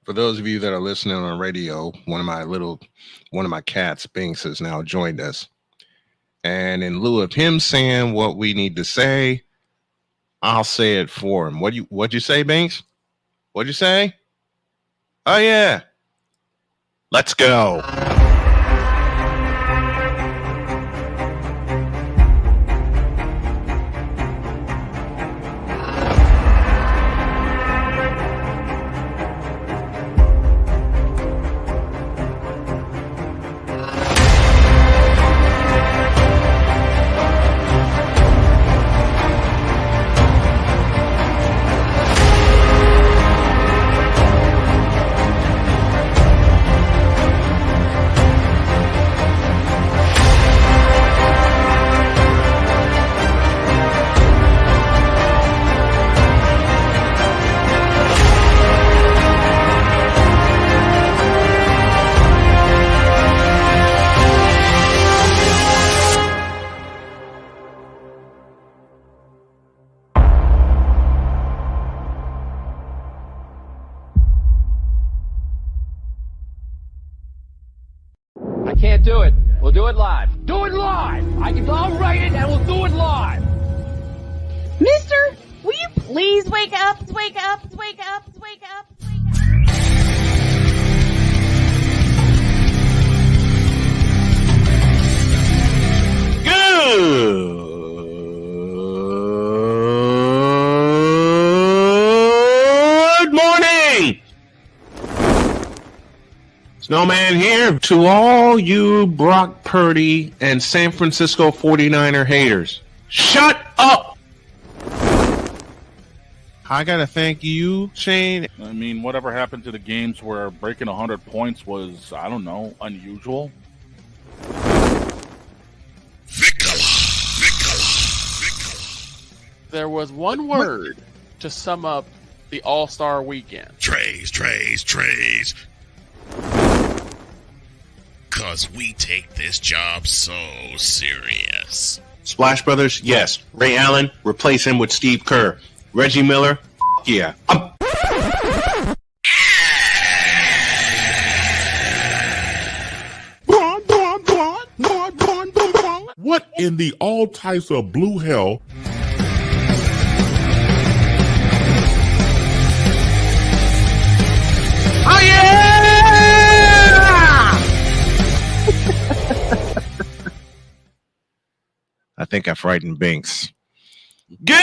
For those of you that are listening on radio, one of my cats, Binks, has now joined us. And in lieu of him saying what we need to say, I'll say it for him. What'd you say, Binks? What'd you say? Oh yeah. Let's go. Can't do it. We'll do it live. Do it live! I'll write it and we'll do it live! Mister, will you please wake up, wake up, wake up, wake up, wake up? Good morning! Snowman here to all you Brock Purdy and San Francisco 49er haters. Shut up! I gotta thank you, Shane. I mean, whatever happened to the games where breaking 100 points was, I don't know, unusual? There was one word to sum up the All-Star weekend. Trays. Because we take this job so serious. Splash Brothers, yes. Ray Allen, replace him with Steve Kerr. Reggie Miller, yeah. What in the all types of blue hell? Oh yeah! I think I frightened Binks. Good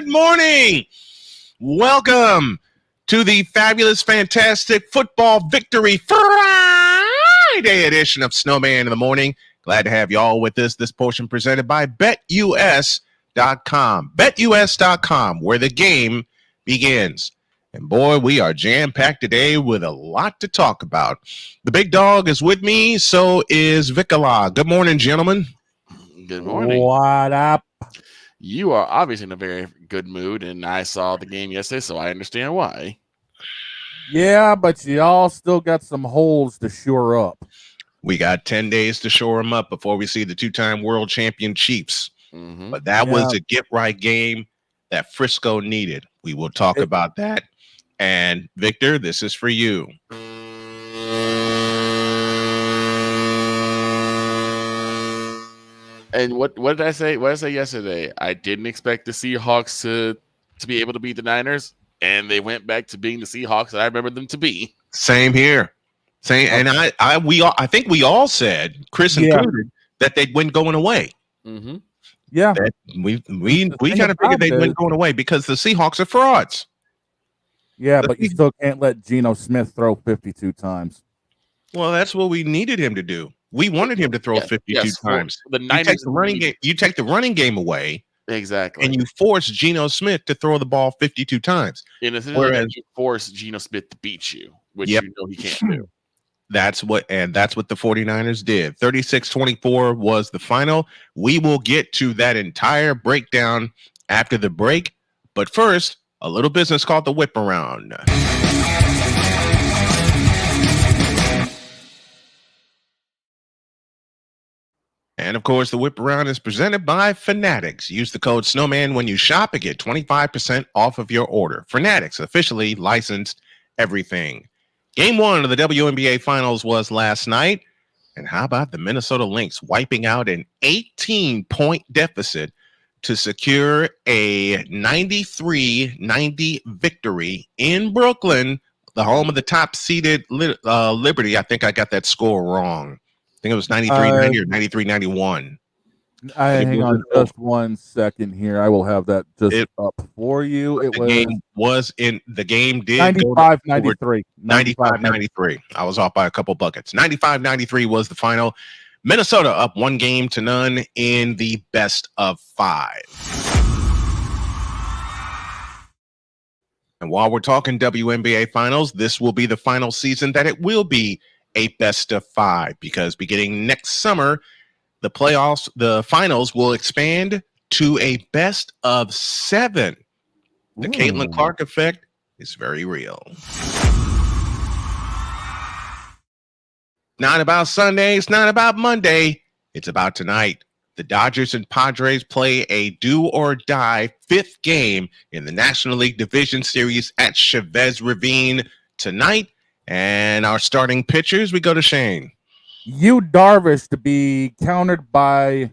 morning. Welcome to the fabulous, fantastic football victory Friday edition of Snowman in the Morning. Glad to have you all with us. This portion presented by BetUS.com. BetUS.com, where the game begins. And boy, we are jam-packed today with a lot to talk about. The big dog is with me, so is Vikala. Good morning, gentlemen. Good morning. What up? You are obviously in a very good mood, and I saw the game yesterday, so I understand why. Yeah, but y'all still got some holes to shore up. We got 10 days to shore them up before we see the two-time world champion Chiefs. Mm-hmm. But that was a get-right game that Frisco needed. We will talk about that. And Victor, this is for you. And what did I say? What did I say yesterday? I didn't expect the Seahawks to be able to beat the Niners, and they went back to being the Seahawks that I remember them to be. Same here. Same, and I think we all said, Chris included, that they went going away. Mm-hmm. Yeah, that we kind of figured they went going away because the Seahawks are frauds. Yeah, but you still can't let Geno Smith throw 52 times. Well, that's what we needed him to do. We wanted him to throw 52 times. The Niners you take the running game away. Exactly. And you force Geno Smith to throw the ball 52 times. Whereas you force Geno Smith to beat you, which you know he can't do. That's what the 49ers did. 36-24 was the final. We will get to that entire breakdown after the break. But first, a little business called the Whip Around. And of course, the whip around is presented by Fanatics. Use the code Snowman when you shop and get 25% off of your order. Fanatics, officially licensed everything. Game 1 of the WNBA Finals was last night. And how about the Minnesota Lynx wiping out an 18-point deficit to secure a 93-90 victory in Brooklyn, the home of the top-seeded Liberty. I think I got that score wrong. I think it was 93-90 or 93-91. Hang on just 1 second here. I will have that up for you. It the game did 95-93. 95-93. I was off by a couple buckets. 95-93 was the final. Minnesota up 1-0 in the best of 5. And while we're talking WNBA finals, this will be the final season that it will be a best of 5, because beginning next summer, the finals will expand to a best of 7. The Caitlin Clark effect is very real. Not about Sunday, it's not about Monday, it's about tonight. The Dodgers and Padres play a do-or-die 5th game in the National League Division Series at Chavez Ravine tonight. And our starting pitchers, we go to Shane. Yu Darvish to be countered by,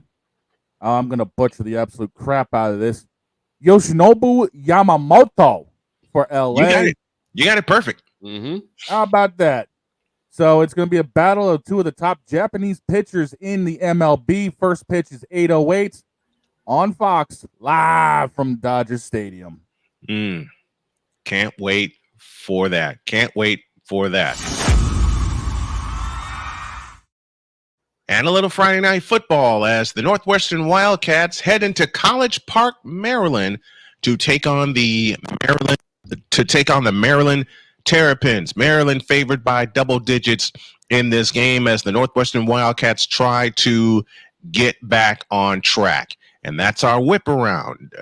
I'm going to butcher the absolute crap out of this, Yoshinobu Yamamoto for LA. You got it perfect. Mm-hmm. How about that? So it's going to be a battle of 2 of the top Japanese pitchers in the MLB. First pitch is 8:08 on Fox, live from Dodger Stadium. Can't wait for that. And a little Friday night football as the Northwestern Wildcats head into College Park, Maryland to take on the Maryland Terrapins. Maryland favored by double digits in this game as the Northwestern Wildcats try to get back on track. And that's our whip around.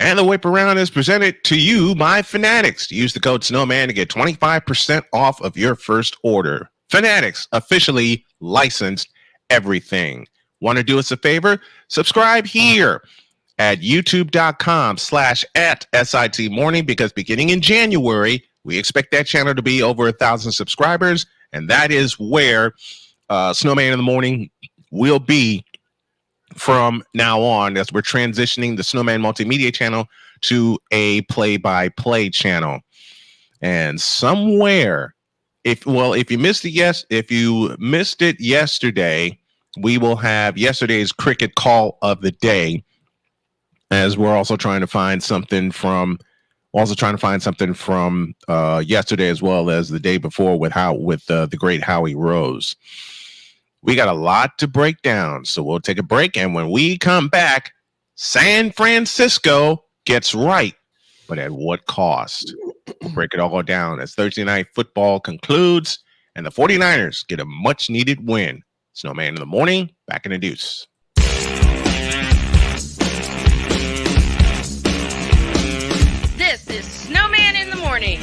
And the whip around is presented to you by Fanatics. Use the code Snowman to get 25% off of your first order. Fanatics, officially licensed everything. Want to do us a favor? Subscribe here at youtube.com/@SITmorning, because beginning in January, we expect that channel to be over 1,000 subscribers. And that is where Snowman in the Morning will be from now on, as we're transitioning the Snowman Multimedia channel to a play-by-play channel. And somewhere, if you missed it yesterday, we will have yesterday's cricket call of the day, as we're also trying to find something from yesterday, as well as the day before with the great Howie Rose. We got a lot to break down, so we'll take a break. And when we come back, San Francisco gets right, but at what cost? We'll break it all down as Thursday Night Football concludes and the 49ers get a much-needed win. Snowman in the Morning, back in the deuce. This is Snowman in the Morning.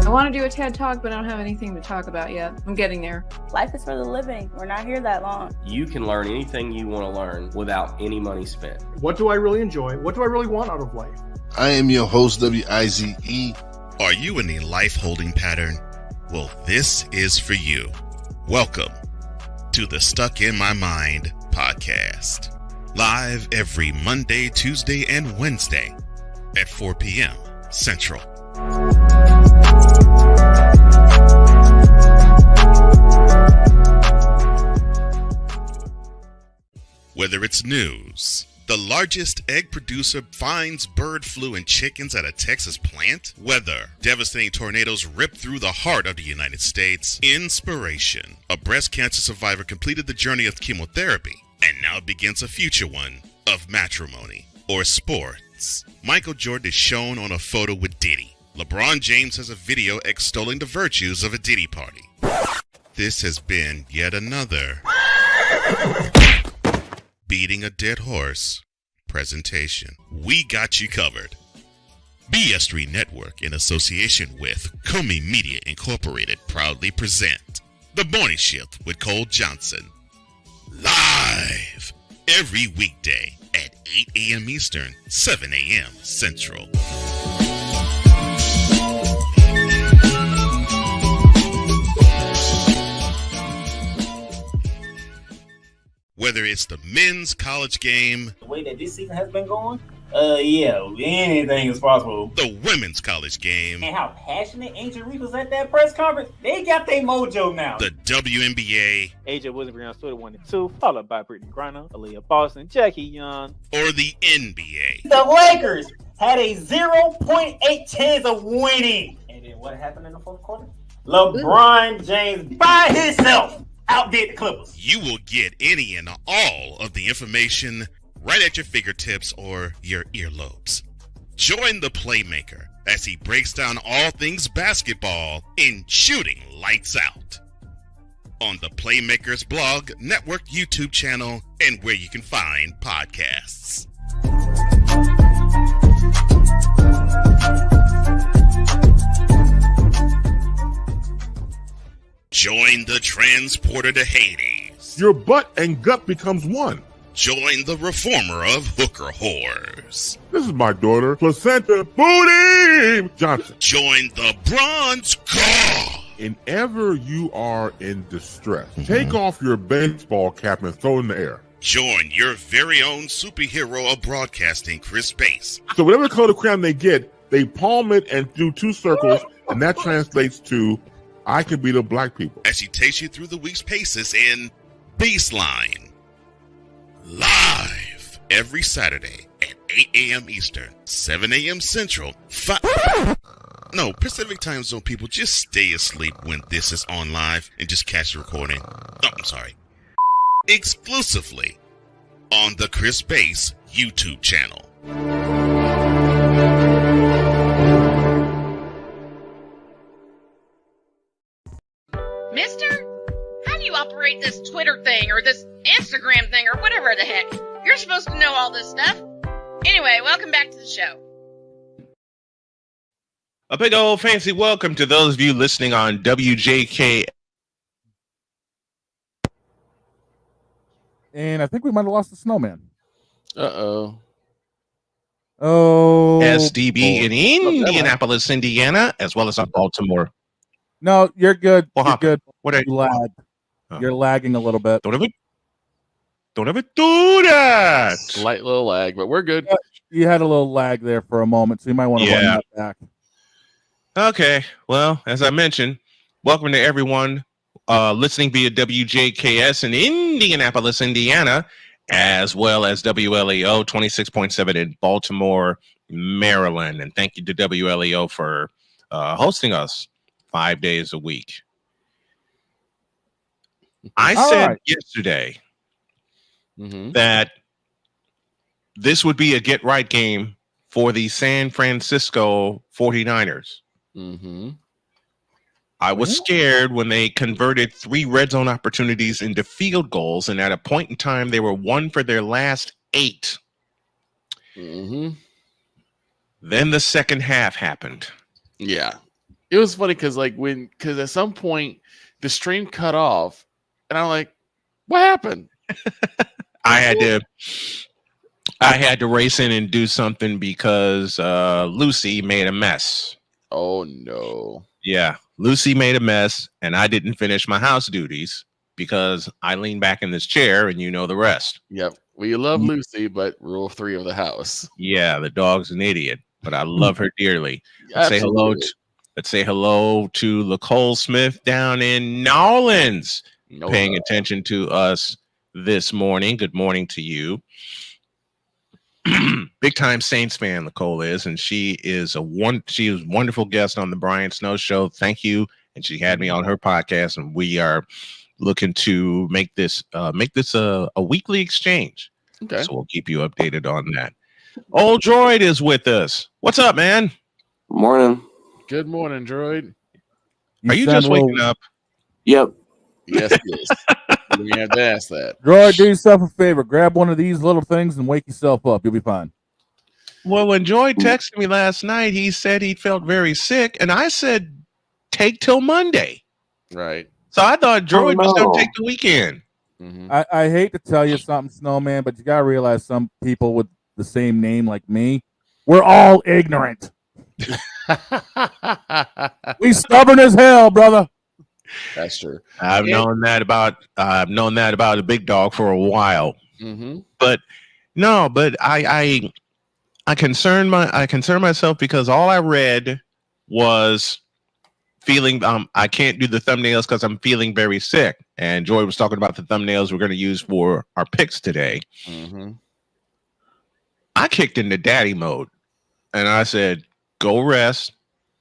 I want to do a TED Talk, but I don't have anything to talk about yet. I'm getting there. Life is for the living. We're not here that long. You can learn anything you want to learn without any money spent. What do I really enjoy? What do I really want out of life? I am your host, WIZE. Are you in a life holding pattern? Well, this is for you. Welcome to the Stuck in My Mind podcast. Live every Monday, Tuesday, and Wednesday at 4 p.m. Central. Whether it's news, the largest egg producer finds bird flu in chickens at a Texas plant, weather, devastating tornadoes rip through the heart of the United States, inspiration, a breast cancer survivor completed the journey of chemotherapy, and now begins a future one of matrimony or sports. Michael Jordan is shown on a photo with Diddy. LeBron James has a video extolling the virtues of a Diddy party. This has been yet another Beating a Dead Horse presentation. We got you covered. BS3 Network, in association with Comey Media Incorporated, proudly present The Morning Shift with Cole Johnson. Live every weekday at 8 a.m. Eastern, 7 a.m. Central. Whether it's the men's college game, the way that this season has been going, yeah, anything is possible. The women's college game, and how passionate Angel Reese was at that press conference, they got their mojo now. The WNBA, AJ Wilson on Twitter 1 and 2, followed by Brittany Griner, Aaliyah Boston, Jackie Young, or the NBA. The Lakers had a 0.8 chance of winning. And then what happened in the fourth quarter? LeBron James by himself outdid the Clippers. You will get any and all of the information right at your fingertips or your earlobes. Join the Playmaker as he breaks down all things basketball in Shooting Lights Out on the Playmakers blog, network, YouTube channel, and where you can find podcasts. Join the transporter to Hades. Your butt and gut becomes one. Join the reformer of hooker whores. This is my daughter, Placenta Booty Johnson. Join the bronze car. Whenever you are in distress, take off your baseball cap and throw it in the air. Join your very own superhero of broadcasting, Chris Bass. So whatever color crayon they get, they palm it and do 2 circles, and that translates to I can beat the black people. As he takes you through the week's paces in Baseline. Live every Saturday at 8 a.m. Eastern, 7 a.m. Central, Pacific Time Zone people, just stay asleep when this is on live and just catch the recording. Exclusively on the Chris Bass YouTube channel. Mister, how do you operate this Twitter thing or this Instagram thing or whatever the heck? You're supposed to know all this stuff. Anyway, welcome back to the show. A big old fancy welcome to those of you listening on WJK. And I think we might have lost the snowman. Oh, SDB in Indianapolis, Indiana, as well as on Baltimore. No, you're good. What you're happened? good. What You lagged. You're lagging a little bit. Don't ever do that. Slight little lag, but we're good. You had a little lag there for a moment, so you might want to run that back. Okay. Well, as I mentioned, welcome to everyone listening via WJKS in Indianapolis, Indiana, as well as WLEO 26.7 in Baltimore, Maryland. And thank you to WLEO for hosting us 5 days a week. I said yesterday that this would be a get right game for the San Francisco 49ers. I was scared when they converted 3 red zone opportunities into field goals, and at a point in time, they were 1 for their last 8. Then the second half happened. Yeah. It was funny because at some point the stream cut off, and I'm like, what happened? I had to race in and do something because Lucy made a mess. Oh no. Yeah, Lucy made a mess, and I didn't finish my house duties because I leaned back in this chair, and you know the rest. Yep. We love Lucy, but rule 3 of the house. Yeah, the dog's an idiot, but I love her dearly. Let's say hello to Nicole Smith down in New Orleans, paying attention to us this morning. Good morning to you. Big time Saints fan Nicole is, and she is a wonderful guest on the Brian Snow Show. Thank you. And she had me on her podcast, and we are looking to make this a weekly exchange. Okay. So we'll keep you updated on that. Old Droid is with us. What's up, man? Morning. Good morning, Droid. Are you just waking up? Yep. Yes, it is. You have to ask that. Droid, do yourself a favor. Grab one of these little things and wake yourself up. You'll be fine. Well, when Joy texted me last night, he said he felt very sick, and I said, take till Monday. Right. So I thought Droid was going to take the weekend. Mm-hmm. I hate to tell you something, Snowman, but you got to realize some people with the same name like me, we're all ignorant. We stubborn as hell, brother. That's true. I've known that about the big dog for a while. Mm-hmm. But no, but I concern myself because all I read was feeling I can't do the thumbnails because I'm feeling very sick. And Joy was talking about the thumbnails we're going to use for our picks today. Mm-hmm. I kicked into daddy mode and I said, go rest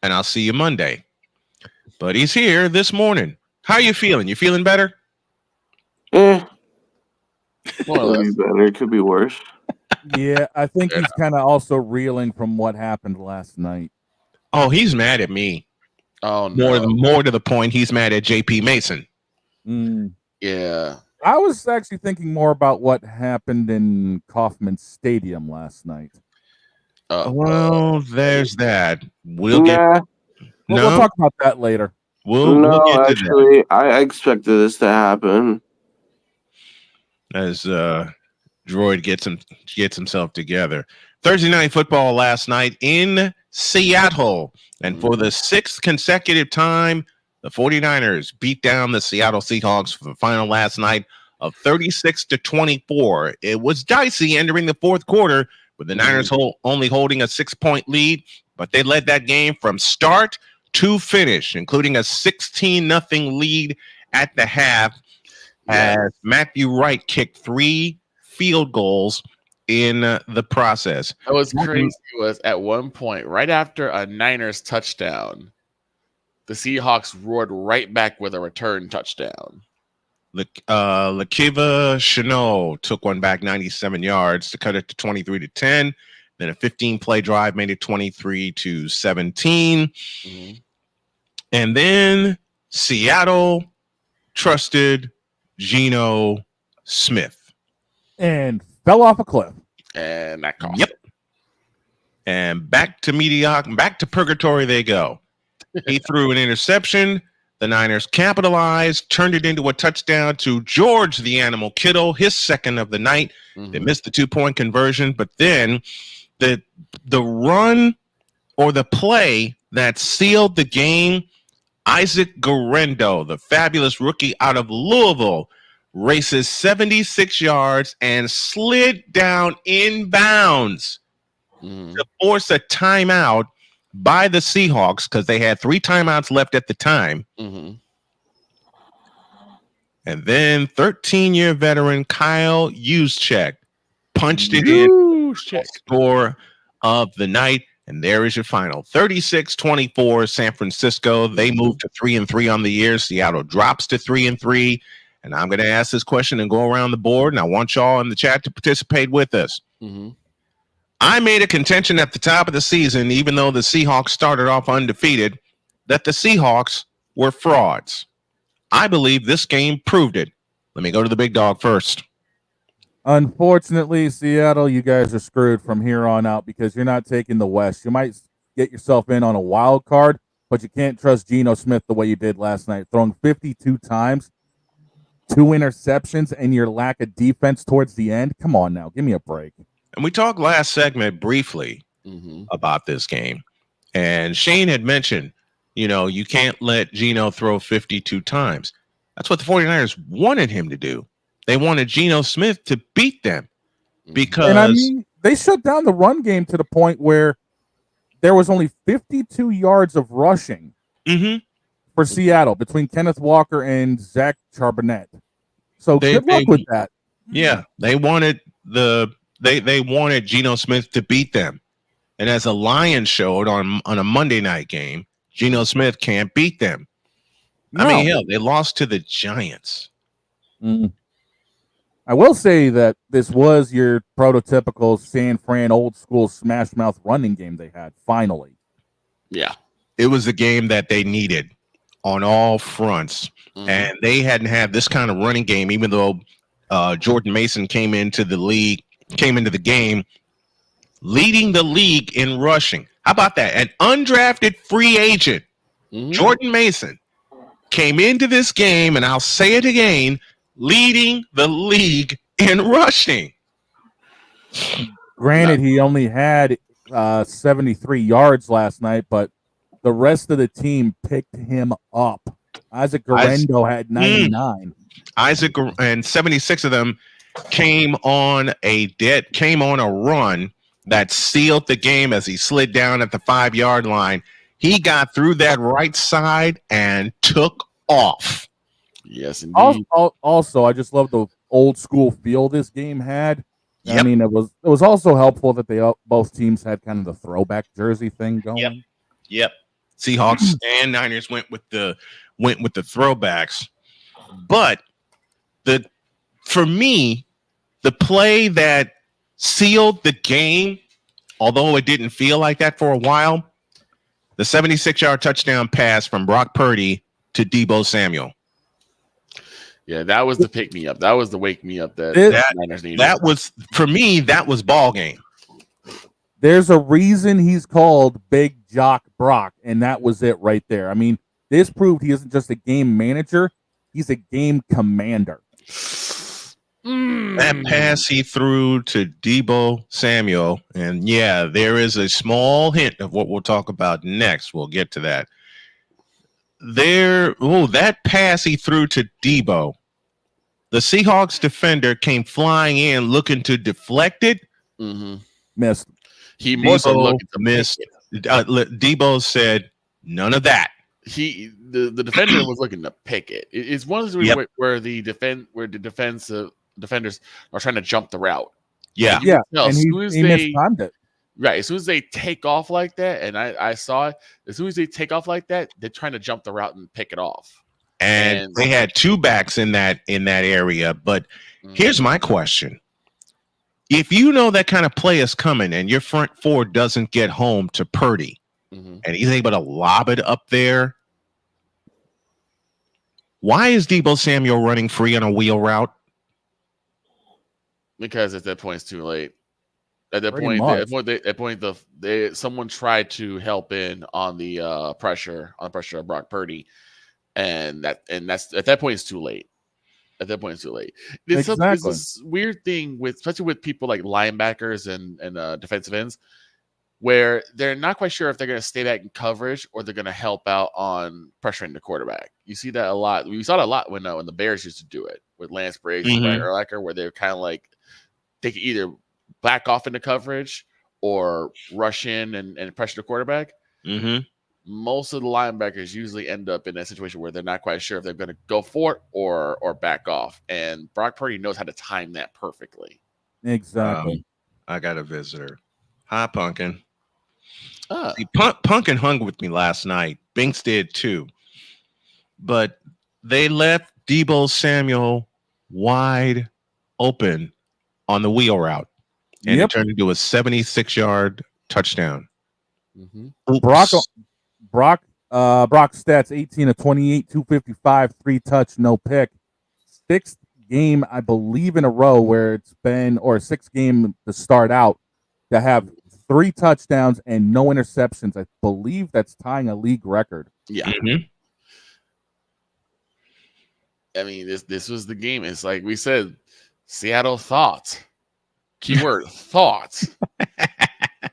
and I'll see you Monday. But he's here this morning. How are you feeling? You feeling better? Could be better. It could be worse. Yeah, I think he's kind of also reeling from what happened last night. Oh, he's mad at me. Oh, no. More to the point, he's mad at JP Mason. Yeah. I was actually thinking more about what happened in Kauffman Stadium last night. Well, there's that. We'll talk about that later. We'll get to actually, I expected this to happen. As Droid gets himself together. Thursday night football last night in Seattle. And for the sixth consecutive time, the 49ers beat down the Seattle Seahawks for the final last night of 36-24. It was dicey entering the fourth quarter with the Niners only holding a 6-point lead, but they led that game from start to finish, including a 16-0 lead at the half as Matthew Wright kicked 3 field goals in the process. What was crazy was at one point, right after a Niners touchdown, the Seahawks roared right back with a return touchdown. Lakiva Shenault took one back 97 yards to cut it to 23-10. Then a 15-play drive made it 23-17. And then Seattle trusted Geno Smith. And fell off a cliff. And that cost. Yep. And back to purgatory they go. He threw an interception. The Niners capitalized, turned it into a touchdown to George the Animal Kittle, his second of the night. They missed the 2-point conversion, but then the run or the play that sealed the game, Isaac Guerrero, the fabulous rookie out of Louisville, races 76 yards and slid down inbounds to force a timeout by the Seahawks because they had 3 timeouts left at the time. And then 13-year veteran Kyle Juszczyk punched it in. Score of the night. And there is your final. 36-24 San Francisco. They moved to 3-3 on the year. Seattle drops to 3-3. And I'm going to ask this question and go around the board. And I want y'all in the chat to participate with us. I made a contention at the top of the season, even though the Seahawks started off undefeated, that the Seahawks were frauds. I believe this game proved it. Let me go to the big dog first. Unfortunately, Seattle, you guys are screwed from here on out because you're not taking the West. You might get yourself in on a wild card, but you can't trust Geno Smith the way you did last night, throwing 52 times, 2 interceptions, and your lack of defense towards the end. Come on now, give me a break. And we talked last segment briefly about this game. And Shane had mentioned, you can't let Geno throw 52 times. That's what the 49ers wanted him to do. They wanted Geno Smith to beat them because... And I mean, they shut down the run game to the point where there was only 52 yards of rushing for Seattle between Kenneth Walker and Zach Charbonnet. So good luck with that. Yeah, they wanted they wanted Geno Smith to beat them. And as the Lions showed on a Monday night game, Geno Smith can't beat them. No. I mean, hell, they lost to the Giants. I will say that this was your prototypical San Fran old school smash mouth running game they had, finally. Yeah. It was the game that they needed on all fronts. And they hadn't had this kind of running game, even though Jordan Mason came into the game, leading the league in rushing. How about that? An undrafted free agent, Jordan Mason, came into this game, and I'll say it again, leading the league in rushing. Granted, he only had 73 yards last night, but the rest of the team picked him up. Isaac Guerrero had 99. Isaac and 76 of them came on a run that sealed the game as he slid down at the 5-yard line. He got through that right side and took off. Yes, indeed. Also, I just love the old school feel this game had. Yep. I mean, it was also helpful that both teams had kind of the throwback jersey thing going. Yep. Seahawks and Niners went with the throwbacks, but for me, the play that sealed the game, although it didn't feel like that for a while, the 76-yard touchdown pass from Brock Purdy to Deebo Samuel. Yeah, that was the pick me up. That was the wake me up that Niners needed. That was, for me, that was ball game. There's a reason he's called Big Jock Brock, and that was it right there. I mean, this proved he isn't just a game manager, he's a game commander. That pass he threw to Deebo Samuel, and yeah, there is a small hint of what we'll talk about next. We'll get to that. That pass he threw to Deebo, the Seahawks defender came flying in looking to deflect it. Missed. He missed. Deebo said, "None of that." The defender was looking to pick it. It's one of those where the defenders are trying to jump the route. Yeah, and he mistimed it. Right, as soon as they take off like that, and I saw it. As soon as they take off like that, they're trying to jump the route and pick it off. And they had two backs in that area. But here's my question: if you know that kind of play is coming, and your front four doesn't get home to Purdy, and he's able to lob it up there, why is Deebo Samuel running free on a wheel route? Because at that point it's too late. At that point, someone tried to help in on the pressure of Brock Purdy, and that's at that point it's too late. At that point, it's too late. There's this weird thing especially with people like linebackers and defensive ends, where they're not quite sure if they're going to stay back in coverage or they're going to help out on pressuring the quarterback. You see that a lot. We saw that a lot when the Bears used to do it with Lance Briggs and Brian Urlacher, where they're kind of like they could either back off into coverage or rush in and pressure the quarterback. Most of the linebackers usually end up in that situation where they're not quite sure if they're going to go for it or back off. And Brock Purdy knows how to time that perfectly. Exactly. I got a visitor. Hi, Pumpkin. See, Pumpkin hung with me last night. Binks did too. But they left Deebo Samuel wide open on the wheel route. And it turned into a 76-yard touchdown. Brock stats 18 of 28, 255, 3-touch, no pick. Sixth game, I believe, in a row where it's been, or sixth game to start out, to have 3 touchdowns and no interceptions. I believe that's tying a league record. Yeah. I mean, this was the game. It's like we said, Seattle thought, keyword thought,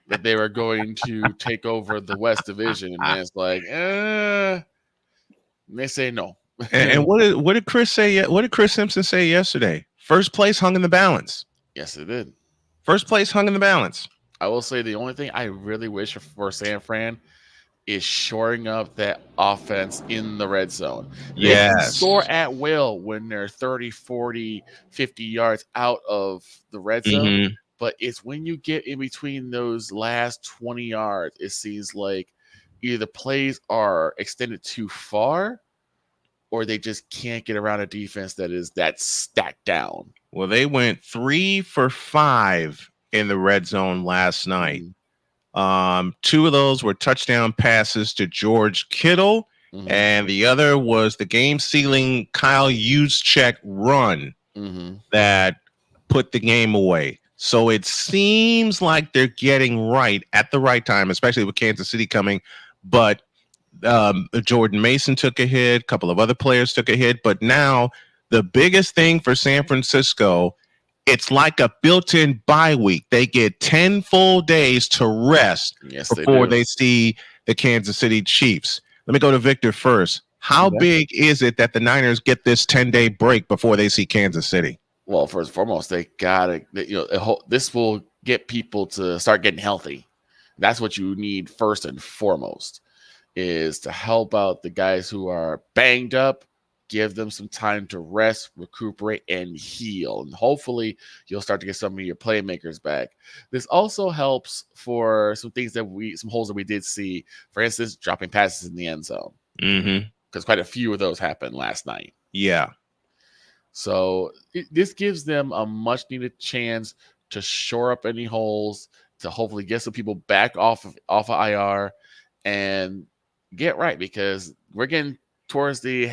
that they were going to take over the West Division, and it's like, they say no. And what did Chris say? What did Chris Simpson say yesterday? First place hung in the balance. Yes, it did. First place hung in the balance. I will say the only thing I really wish for San Fran is shoring up that offense in the red zone. They can score at will when they're 30, 40, 50 yards out of the red zone. But it's when you get in between those last 20 yards, it seems like either the plays are extended too far or they just can't get around a defense that is that stacked down. Well, they went 3 for 5 in the red zone last night. 2 of those were touchdown passes to George Kittle, and the other was the game-sealing Kyle Juszczyk run that put the game away. So it seems like they're getting right at the right time, especially with Kansas City coming. But Jordan Mason took a hit, a couple of other players took a hit. But now the biggest thing for San Francisco, it's like a built-in bye week. They get 10 full days to rest before they see the Kansas City Chiefs. Let me go to Victor first. How big is it that the Niners get this 10-day break before they see Kansas City? Well, first and foremost, they gotta, this will get people to start getting healthy. That's what you need first and foremost, is to help out the guys who are banged up, give them some time to rest, recuperate, and heal. And hopefully you'll start to get some of your playmakers back. This also helps for some things some holes that we did see. For instance, dropping passes in the end zone. Because quite a few of those happened last night. Yeah. So this gives them a much needed chance to shore up any holes, to hopefully get some people back off of IR and get right, because we're getting towards the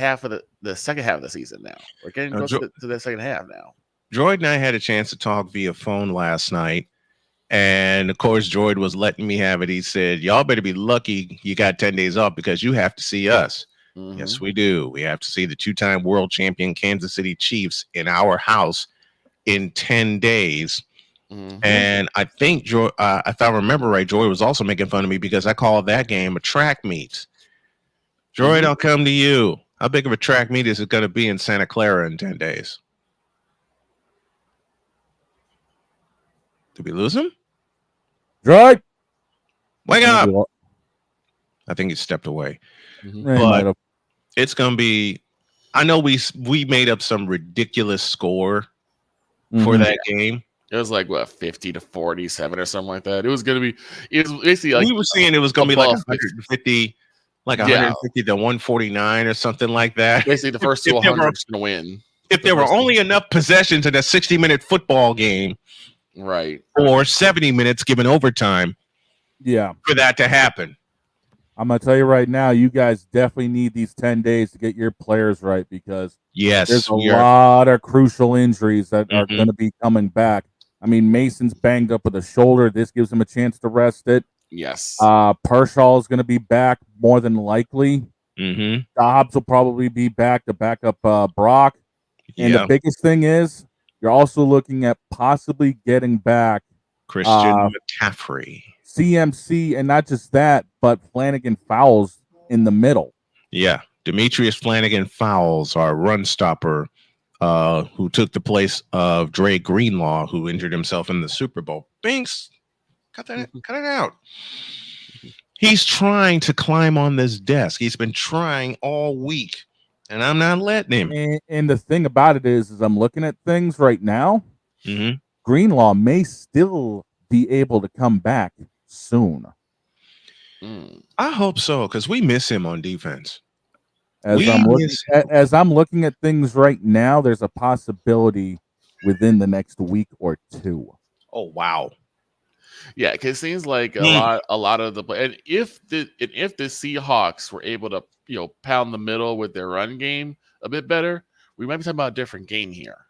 second half of the season now. We're getting close to the second half now. Droid and I had a chance to talk via phone last night. And of course, Droid was letting me have it. He said, y'all better be lucky you got 10 days off because you have to see us. Yes, we do. We have to see the two-time world champion Kansas City Chiefs in our house in 10 days. And I think, if I remember right, Joy was also making fun of me because I called that game a track meet. Droid, I'll come to you. How big of a track meet is it going to be in Santa Clara in 10 days? Did we lose him? Droid, wake up! I think he stepped away. But it's going to be, I know we made up some ridiculous score for that game. It was like, what, 50-47 or something like that. It was going to be, it was basically like, we were saying it was going to be like 150, like 150 to 149 or something like that. Basically, the first 200 is going to win. If there were only enough possessions in a 60-minute football game, right, or 70 minutes given overtime, for that to happen. I'm going to tell you right now, you guys definitely need these 10 days to get your players right, because there's a lot of crucial injuries that are going to be coming back. I mean, Mason's banged up with a shoulder. This gives him a chance to rest it. Yes. Pershaw is going to be back more than likely. Dobbs will probably be back to back up Brock. And the biggest thing is, you're also looking at possibly getting back Christian McCaffrey. CMC, and not just that, but Flanagan Fowles in the middle. Yeah, Demetrius Flanagan Fowles, our run stopper, who took the place of Dre Greenlaw, who injured himself in the Super Bowl. Binks, cut it out. He's trying to climb on this desk. He's been trying all week, and I'm not letting him. And the thing about it is I'm looking at things right now. Greenlaw may still be able to come back soon. I hope so, because we miss him on defense. As I'm looking at things right now, there's a possibility within the next week or two. Oh wow! Yeah, because it seems like a lot of the and if the Seahawks were able to pound the middle with their run game a bit better, we might be talking about a different game here,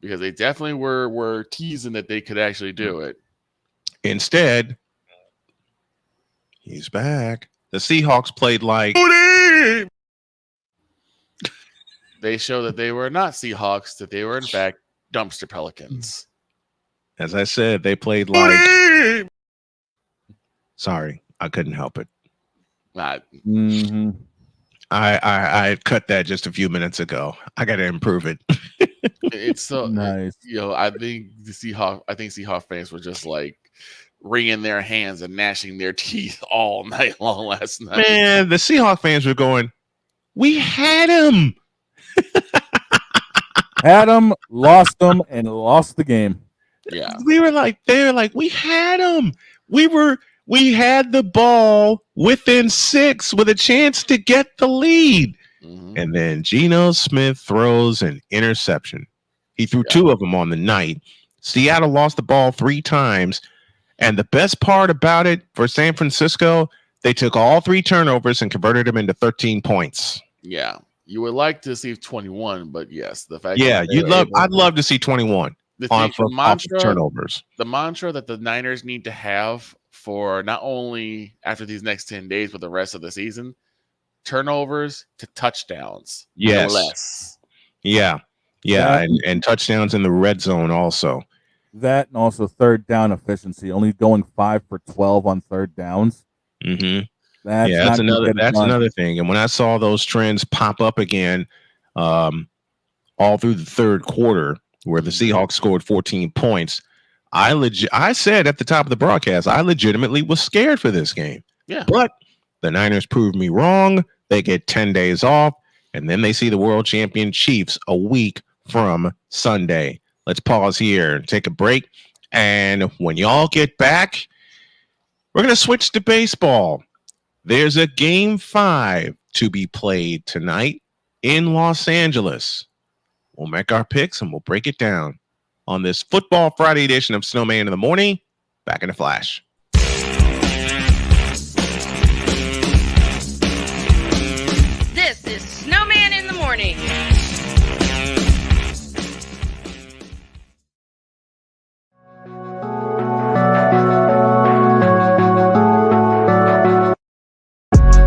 because they definitely were teasing that they could actually do it. Instead, he's back. The Seahawks played like they show that they were not Seahawks, that they were in fact dumpster Pelicans. As I said, they played like sorry, I couldn't help it. I cut that just a few minutes ago. I got to improve it. It's so nice. I think Seahawks fans were just like wringing their hands and gnashing their teeth all night long last night. Man, the Seahawks fans were going, we had him. Had him, lost him, and lost the game. Yeah. They were like, we had him. We had the ball within 6 with a chance to get the lead. And then Geno Smith throws an interception. He threw 2 of them on the night. Seattle lost the ball 3 times. And the best part about it for San Francisco, They took all 3 turnovers and converted them into 13 points. Yeah. You would like to see 21, but yes, the fact I'd love to see 21 off turnovers. The mantra that the Niners need to have for not only after these next 10 days, but the rest of the season, turnovers to touchdowns. Yes. No less. Yeah. And touchdowns in the red zone also. That and also third down efficiency, only going 5 for 12 on third downs. Mm-hmm. That's another thing. And when I saw those trends pop up again, all through the third quarter, where the Seahawks scored 14 points, I said at the top of the broadcast, I legitimately was scared for this game. Yeah. But the Niners proved me wrong. They get 10 days off, and then they see the world champion Chiefs a week from Sunday. Let's pause here and take a break. And when y'all get back, we're going to switch to baseball. There's a game 5 to be played tonight in Los Angeles. We'll make our picks and we'll break it down on this Football Friday edition of Snowman in the Morning. Back in a flash. This is Snowman in the Morning.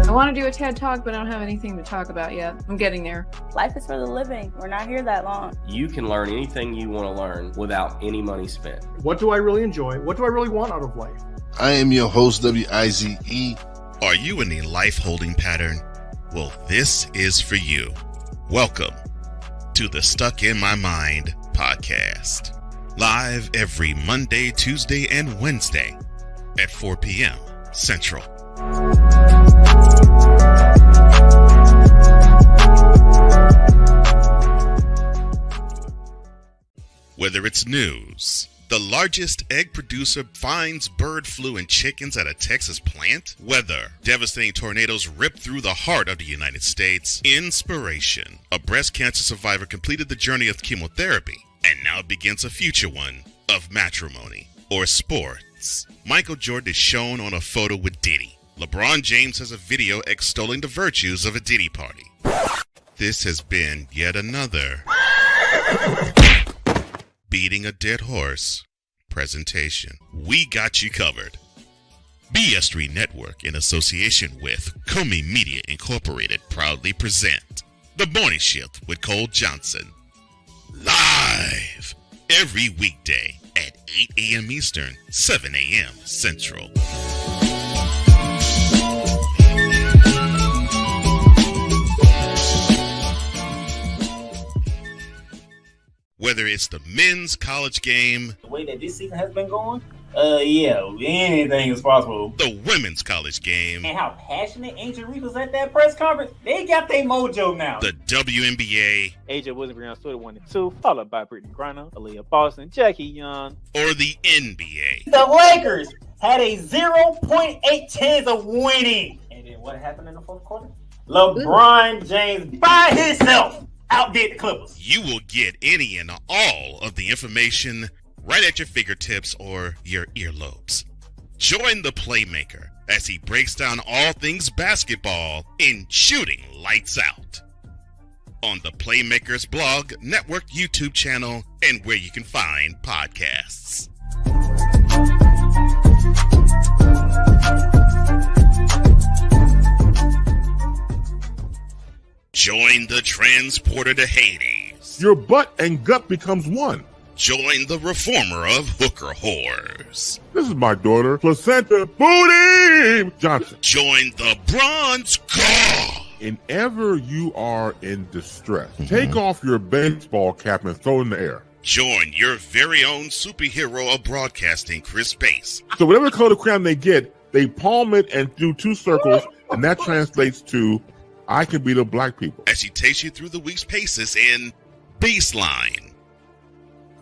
I want to do a TED Talk, but I don't have anything to talk about yet. I'm getting there. Life is for the living. We're not here that long. You can learn anything you want to learn without any money spent. What do I really enjoy? What do I really want out of life? I am your host, WIZE. Are you in a life holding pattern? Well, this is for you. Welcome to the Stuck in My Mind podcast. Live every Monday, Tuesday, and Wednesday at 4 p.m. Central. Whether it's news, the largest egg producer finds bird flu in chickens at a Texas plant, weather, devastating tornadoes rip through the heart of the United States, inspiration, a breast cancer survivor completed the journey of chemotherapy, and now begins a future one of matrimony or sports. Michael Jordan is shown on a photo with Diddy. LeBron James has a video extolling the virtues of a Diddy party. This has been yet another Beating a Dead Horse presentation. We got you covered. BS3 Network, in association with Comey Media Incorporated, proudly present The Morning Shift with Cole Johnson. Live every weekday at 8 a.m. Eastern, 7 a.m. Central. Whether it's the men's college game, the way that this season has been going, yeah, anything is possible. The women's college game, and how passionate Ancient Reef was at that press conference, they got their mojo now. The WNBA, AJ Wilson Brown stood 1-2, followed by Brittany Griner, Aaliyah Boston, Jackie Young, or the NBA. The Lakers had a 0.8 chance of winning. And then what happened in the fourth quarter? LeBron James by himself outdid the Clippers. You will get any and all of the information right at your fingertips or your earlobes. Join the Playmaker as he breaks down all things basketball in Shooting Lights Out on the Playmaker's blog, network, YouTube channel, and where you can find podcasts. Join the transporter to Hades. Your butt and gut becomes one. Join the reformer of hooker whores. This is my daughter, Placenta Booty Johnson. Join the bronze car. Whenever you are in distress, take off your baseball cap and throw it in the air. Join your very own superhero of broadcasting, Chris Bass. So whatever color crayon they get, they palm it and do 2 circles, and that translates to I can be the black people. As she takes you through the week's paces in Baseline.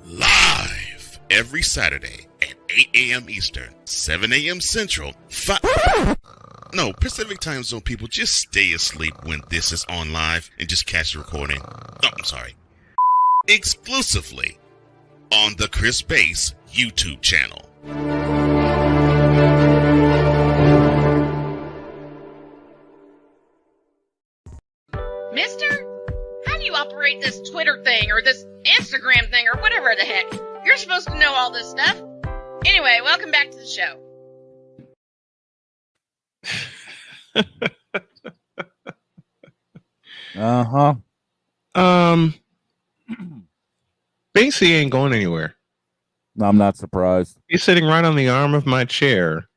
Live every Saturday at 8 a.m. Eastern, 7 a.m. Central. No, Pacific Time Zone people, just stay asleep when this is on live and just catch the recording. Oh, I'm sorry. Exclusively on the Chris Bass YouTube channel. thing or this Instagram thing or whatever the heck. You're supposed to know all this stuff. Anyway, welcome back to the show. Uh-huh. Banksy ain't going anywhere. I'm not surprised. He's sitting right on the arm of my chair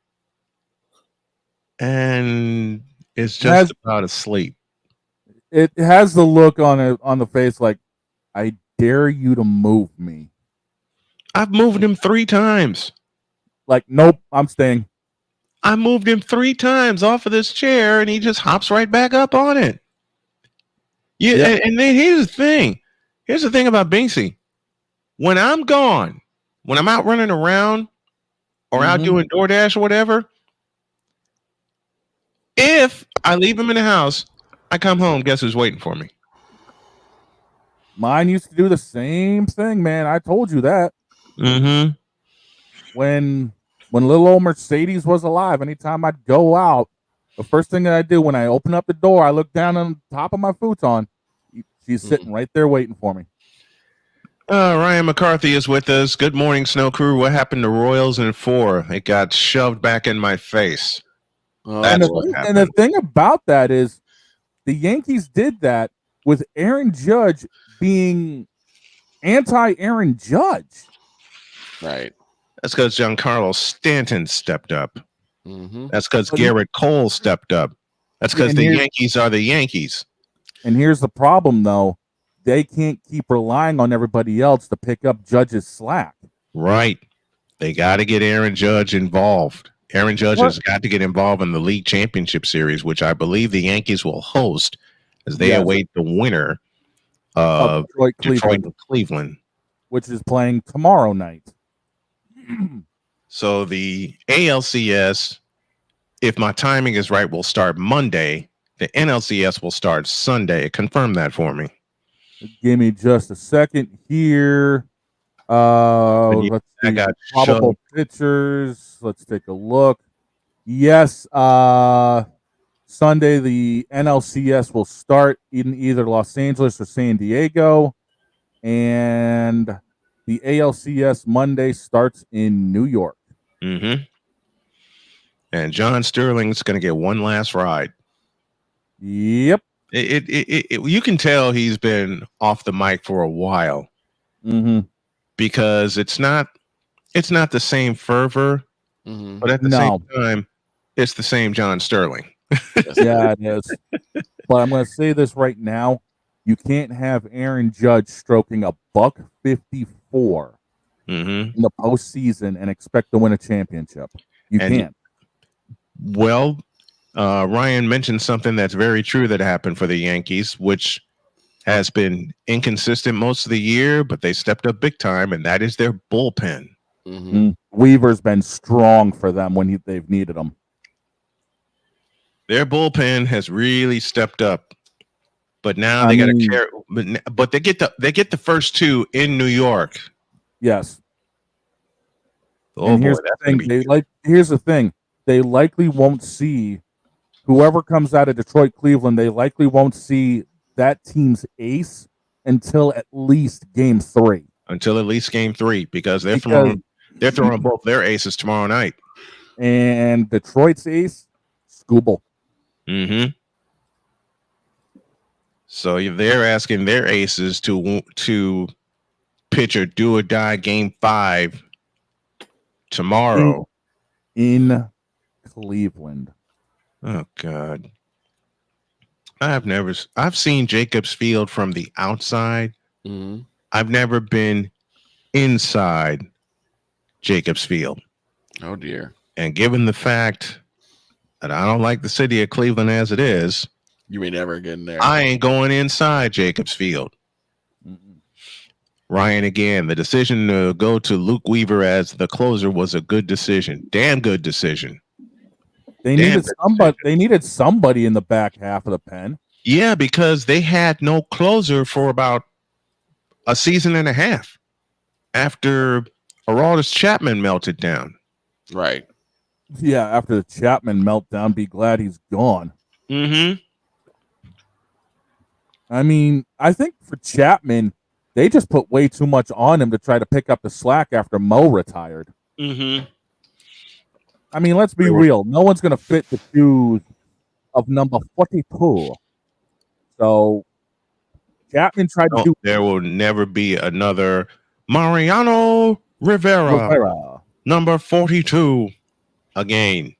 and is just about asleep. It has the look on the face like, I dare you to move me. I've moved him 3 times. Like, nope, I'm staying. I moved him 3 times off of this chair and he just hops right back up on it. Yeah. And then here's the thing. Here's the thing about Banksy. When I'm gone, when I'm out running around or out doing DoorDash or whatever, if I leave him in the house, I come home, guess who's waiting for me? Mine used to do the same thing, man. I told you that. Mm-hmm. When little old Mercedes was alive, anytime I'd go out, the first thing that I do when I open up the door, I look down on top of my futon. She's sitting right there waiting for me. Ryan McCarthy is with us. Good morning, Snow Crew. What happened to Royals in 4? It got shoved back in my face. That's what happened. And the thing about that is the Yankees did that with Aaron Judge being anti-Aaron Judge. Right. That's because Giancarlo Stanton stepped up. Mm-hmm. That's because Garrett Cole stepped up. That's because the Yankees are the Yankees. And here's the problem, though. They can't keep relying on everybody else to pick up Judge's slack. Right. They got to get Aaron Judge involved. Aaron Judge has got to get involved in the League Championship Series, which I believe the Yankees will host as they await the winner of Detroit and Cleveland, which is playing tomorrow night. So the ALCS, if my timing is right, will start Monday. The NLCS will start Sunday. Confirm that for me. Give me just a second here. Let's see. I got probable pitchers. Let's take a look. Yes, Sunday the NLCS will start in either Los Angeles or San Diego, and the ALCS Monday starts in New York. Mm-hmm. And John Sterling's going to get one last ride. Yep. You can tell he's been off the mic for a while, because it's not the same fervor, but at the same time, it's the same John Sterling. Yeah, it is. But I'm going to say this right now: you can't have Aaron Judge stroking a $154 in the postseason and expect to win a championship. You can't. Well, Ryan mentioned something that's very true that happened for the Yankees, which has been inconsistent most of the year, but they stepped up big time, and that is their bullpen. Weaver's been strong for them when they've needed him. Their bullpen has really stepped up, but now they got to carry. But they get the first 2 in New York. Yes. Oh, and boy, here's the thing. Here's the thing. They likely won't see whoever comes out of Detroit, Cleveland. They likely won't see that team's ace until at least Game 3. Until at least Game 3, because they're throwing both their aces tomorrow night. And Detroit's ace, Scooble. So they're asking their aces to pitch or do or die Game 5 tomorrow in Cleveland. Oh God. I've seen Jacobs Field from the outside. I've never been inside Jacobs Field. Oh dear. And given the fact that I don't like the city of Cleveland as it is, you may never get in there. I ain't going inside Jacobs Field. Ryan, again, the decision to go to Luke Weaver as the closer was a good decision. Damn good decision. They needed somebody in the back half of the pen. Yeah, because they had no closer for about a season and a half after Aroldis Chapman melted down. Right. Yeah, after the Chapman meltdown, be glad he's gone. Mm-hmm. I mean, I think for Chapman, they just put way too much on him to try to pick up the slack after Mo retired. Mm-hmm. I mean, let's be real. No one's going to fit the shoes of number 42. So Chapman tried to do. There will never be another Mariano Rivera. Number 42 again.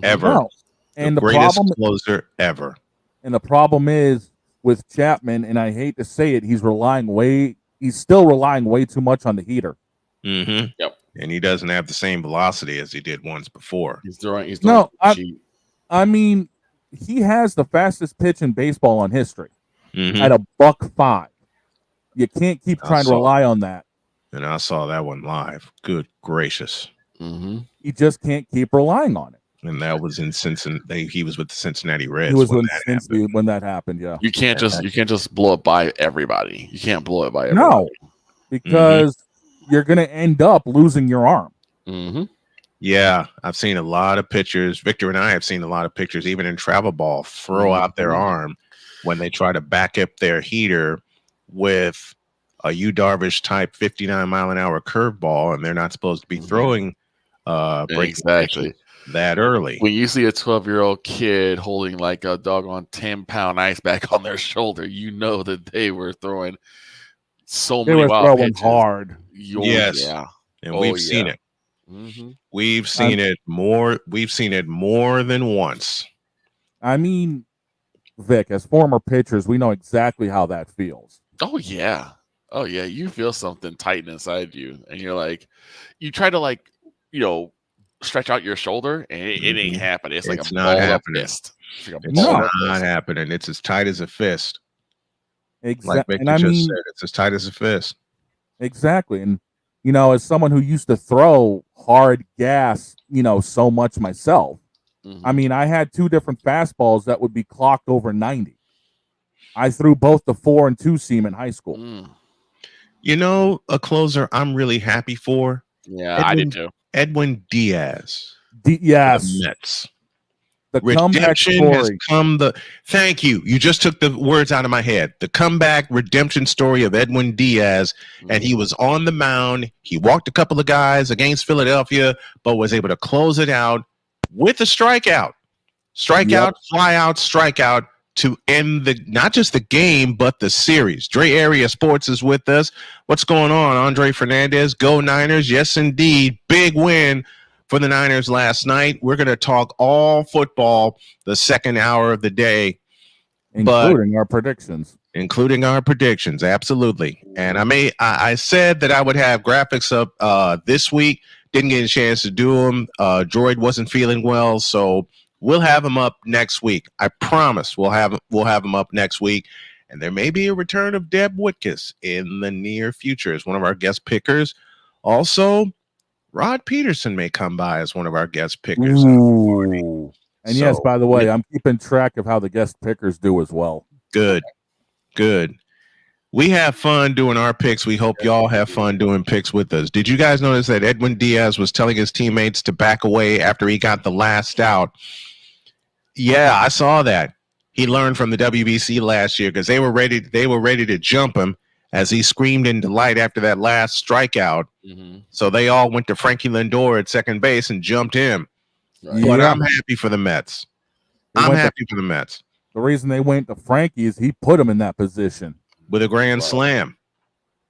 Ever. No. And the greatest problem closer ever. And the problem is with Chapman, and I hate to say it, he's still relying way too much on the heater. Mm-hmm. Yep. And he doesn't have the same velocity as he did once before. He's throwing I mean, he has the fastest pitch in baseball on history Mm-hmm. at $105. You can't keep trying to rely on that. And I saw that one live. Good gracious. Mm-hmm. You just can't keep relying on it. And that was in Cincinnati. He was with the Cincinnati Reds. He was when that happened. Yeah. You can't just blow it by everybody. You can't blow it by everybody. No, because you're going to end up losing your arm. Mm-hmm. Yeah, I've seen a lot of pictures. Victor and I have seen a lot of pictures, even in travel ball, throw out their arm when they try to back up their heater with a Yu Darvish type 59 mile an hour curveball, and they're not supposed to be throwing exactly that early. When you see a 12-year-old kid holding like a doggone 10-pound ice pack on their shoulder, you know that they were throwing many wild pitches. Hard. Yes. Yeah. And we've seen it. Mm-hmm. We've seen it more. We've seen it more than once. I mean, Vic, as former pitchers, we know exactly how that feels. Oh yeah. You feel something tighten inside you, and you're like, you try to stretch out your shoulder, and it ain't happening. It's like a not balled up happening. fist. It's not happening. It's as tight as a fist. Exactly. Like Victor just said, it's as tight as a fist. Exactly. And as someone who used to throw hard gas, so much myself, I mean, I had two different fastballs that would be clocked over 90. I threw both the 4 and 2 seam in high school. A closer I'm really happy for. Yeah, I did too. Edwin Diaz. Yes. The Mets. The redemption has come. Thank you. You just took the words out of my head. The comeback redemption story of Edwin Diaz, and he was on the mound. He walked a couple of guys against Philadelphia, but was able to close it out with a strikeout. Fly out, strikeout to end not just the game, but the series. Dre Area Sports is with us. What's going on, Andre Fernandez? Go Niners. Yes, indeed. Big win for the Niners last night. We're going to talk all football the second hour of the day. Including our predictions. Absolutely. And I said that I would have graphics up this week. Didn't get a chance to do them. Droid wasn't feeling well, so we'll have him up next week. I promise we'll have him up next week. And there may be a return of Deb Whitkus in the near future as one of our guest pickers. Also, Rod Peterson may come by as one of our guest pickers. And yes, by the way, I'm keeping track of how the guest pickers do as well. Good. We have fun doing our picks. We hope y'all have fun doing picks with us. Did you guys notice that Edwin Diaz was telling his teammates to back away after he got the last out? Yeah, I saw that. He learned from the WBC last year because they were ready to jump him as he screamed in delight after that last strikeout. So they all went to Frankie Lindor at second base and jumped him. Right. But I'm happy for the Mets. The reason they went to Frankie is he put him in that position with a grand slam.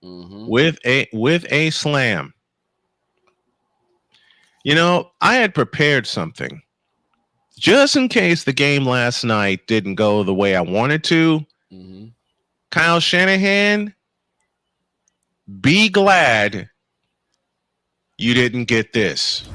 With a slam. I had prepared something just in case the game last night didn't go the way I wanted to. Kyle Shanahan, be glad you didn't get this.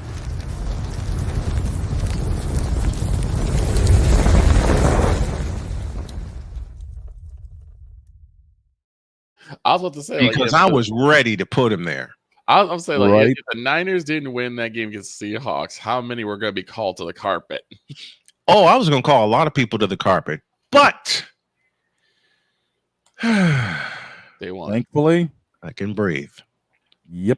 I was about to say because I was ready to put him there. I was saying if the Niners didn't win that game against the Seahawks, how many were going to be called to the carpet? Oh, I was going to call a lot of people to the carpet, but they won. Thankfully, I can breathe. Yep.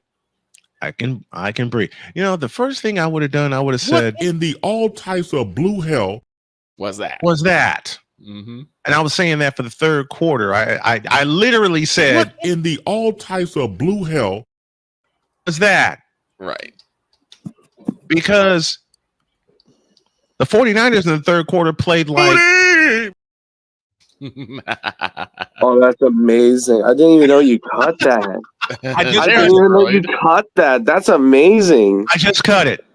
I can breathe. The first thing I would have done, I would have said, in the all types of blue hell was that? Mm-hmm. And I was saying that for the third quarter. I literally said, what in the all types of blue hell is that? Right. Because the 49ers in the third quarter played like... Oh, that's amazing. I didn't even know you caught that. I didn't even know you caught that. That's amazing. I just cut it.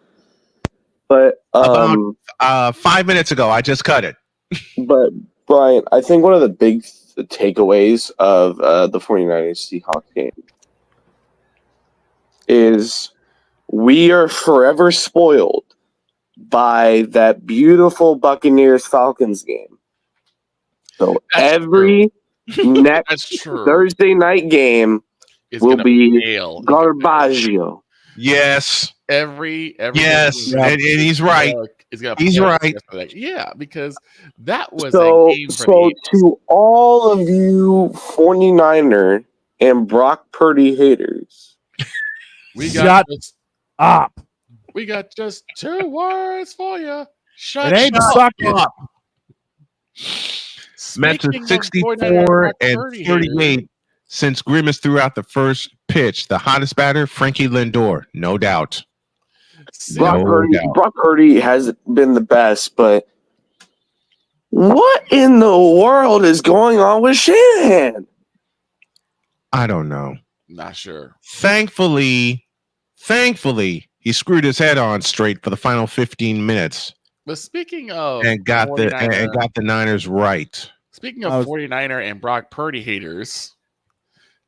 But about 5 minutes ago, I just cut it. But Brian, I think one of the big takeaways of the 49ers Seahawks game is we are forever spoiled by that beautiful Buccaneers Falcons game. So every next Thursday night game will be Garbaggio. Yes. Every yes, and he's right. He's right. Yeah, because that was so. a game for So to all of you 49er and Brock Purdy haters, we got up. We got just 2 words for you. It ain't sucking up. Mets are 64 and 38 since Grimace threw out the first pitch. The hottest batter, Frankie Lindor, no doubt. Brock Purdy has been the best, but what in the world is going on with Shanahan? I don't know. Not sure. Thankfully, he screwed his head on straight for the final 15 minutes. But speaking of and got the Niners right. Speaking of 49er and Brock Purdy haters.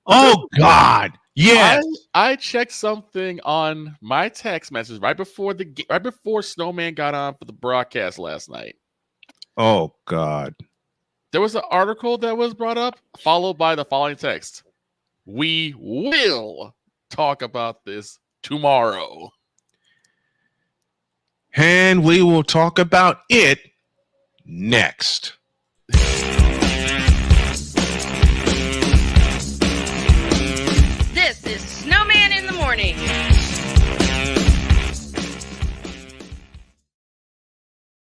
Oh God. Yes. I checked something on my text message right before Snowman got on for the broadcast last night. Oh God. There was an article that was brought up, followed by the following text. We will talk about this tomorrow. And we will talk about it next. This is Snowman in the Morning.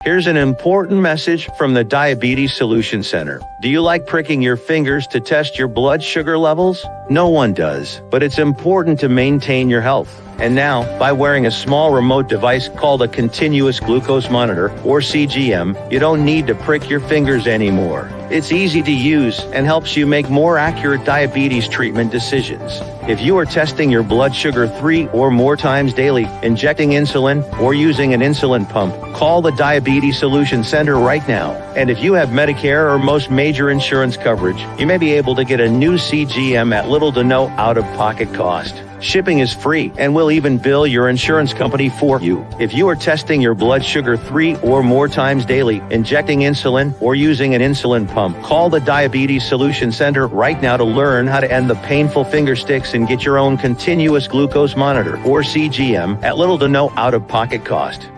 Here's an important message from the Diabetes Solution Center. Do you like pricking your fingers to test your blood sugar levels? No one does, but it's important to maintain your health. And now, by wearing a small remote device called a continuous glucose monitor, or CGM, you don't need to prick your fingers anymore. It's easy to use and helps you make more accurate diabetes treatment decisions. If you are testing your blood sugar 3 or more times daily, injecting insulin, or using an insulin pump, call the Diabetes Solution Center right now. And if you have Medicare or most major insurance coverage, you may be able to get a new CGM at little to no out-of-pocket cost. Shipping is free and will even bill your insurance company for you. If you are testing your blood sugar 3 or more times daily, injecting insulin, or using an insulin pump, call the Diabetes Solution Center right now to learn how to end the painful finger sticks and get your own continuous glucose monitor, or CGM, at little to no out-of-pocket cost.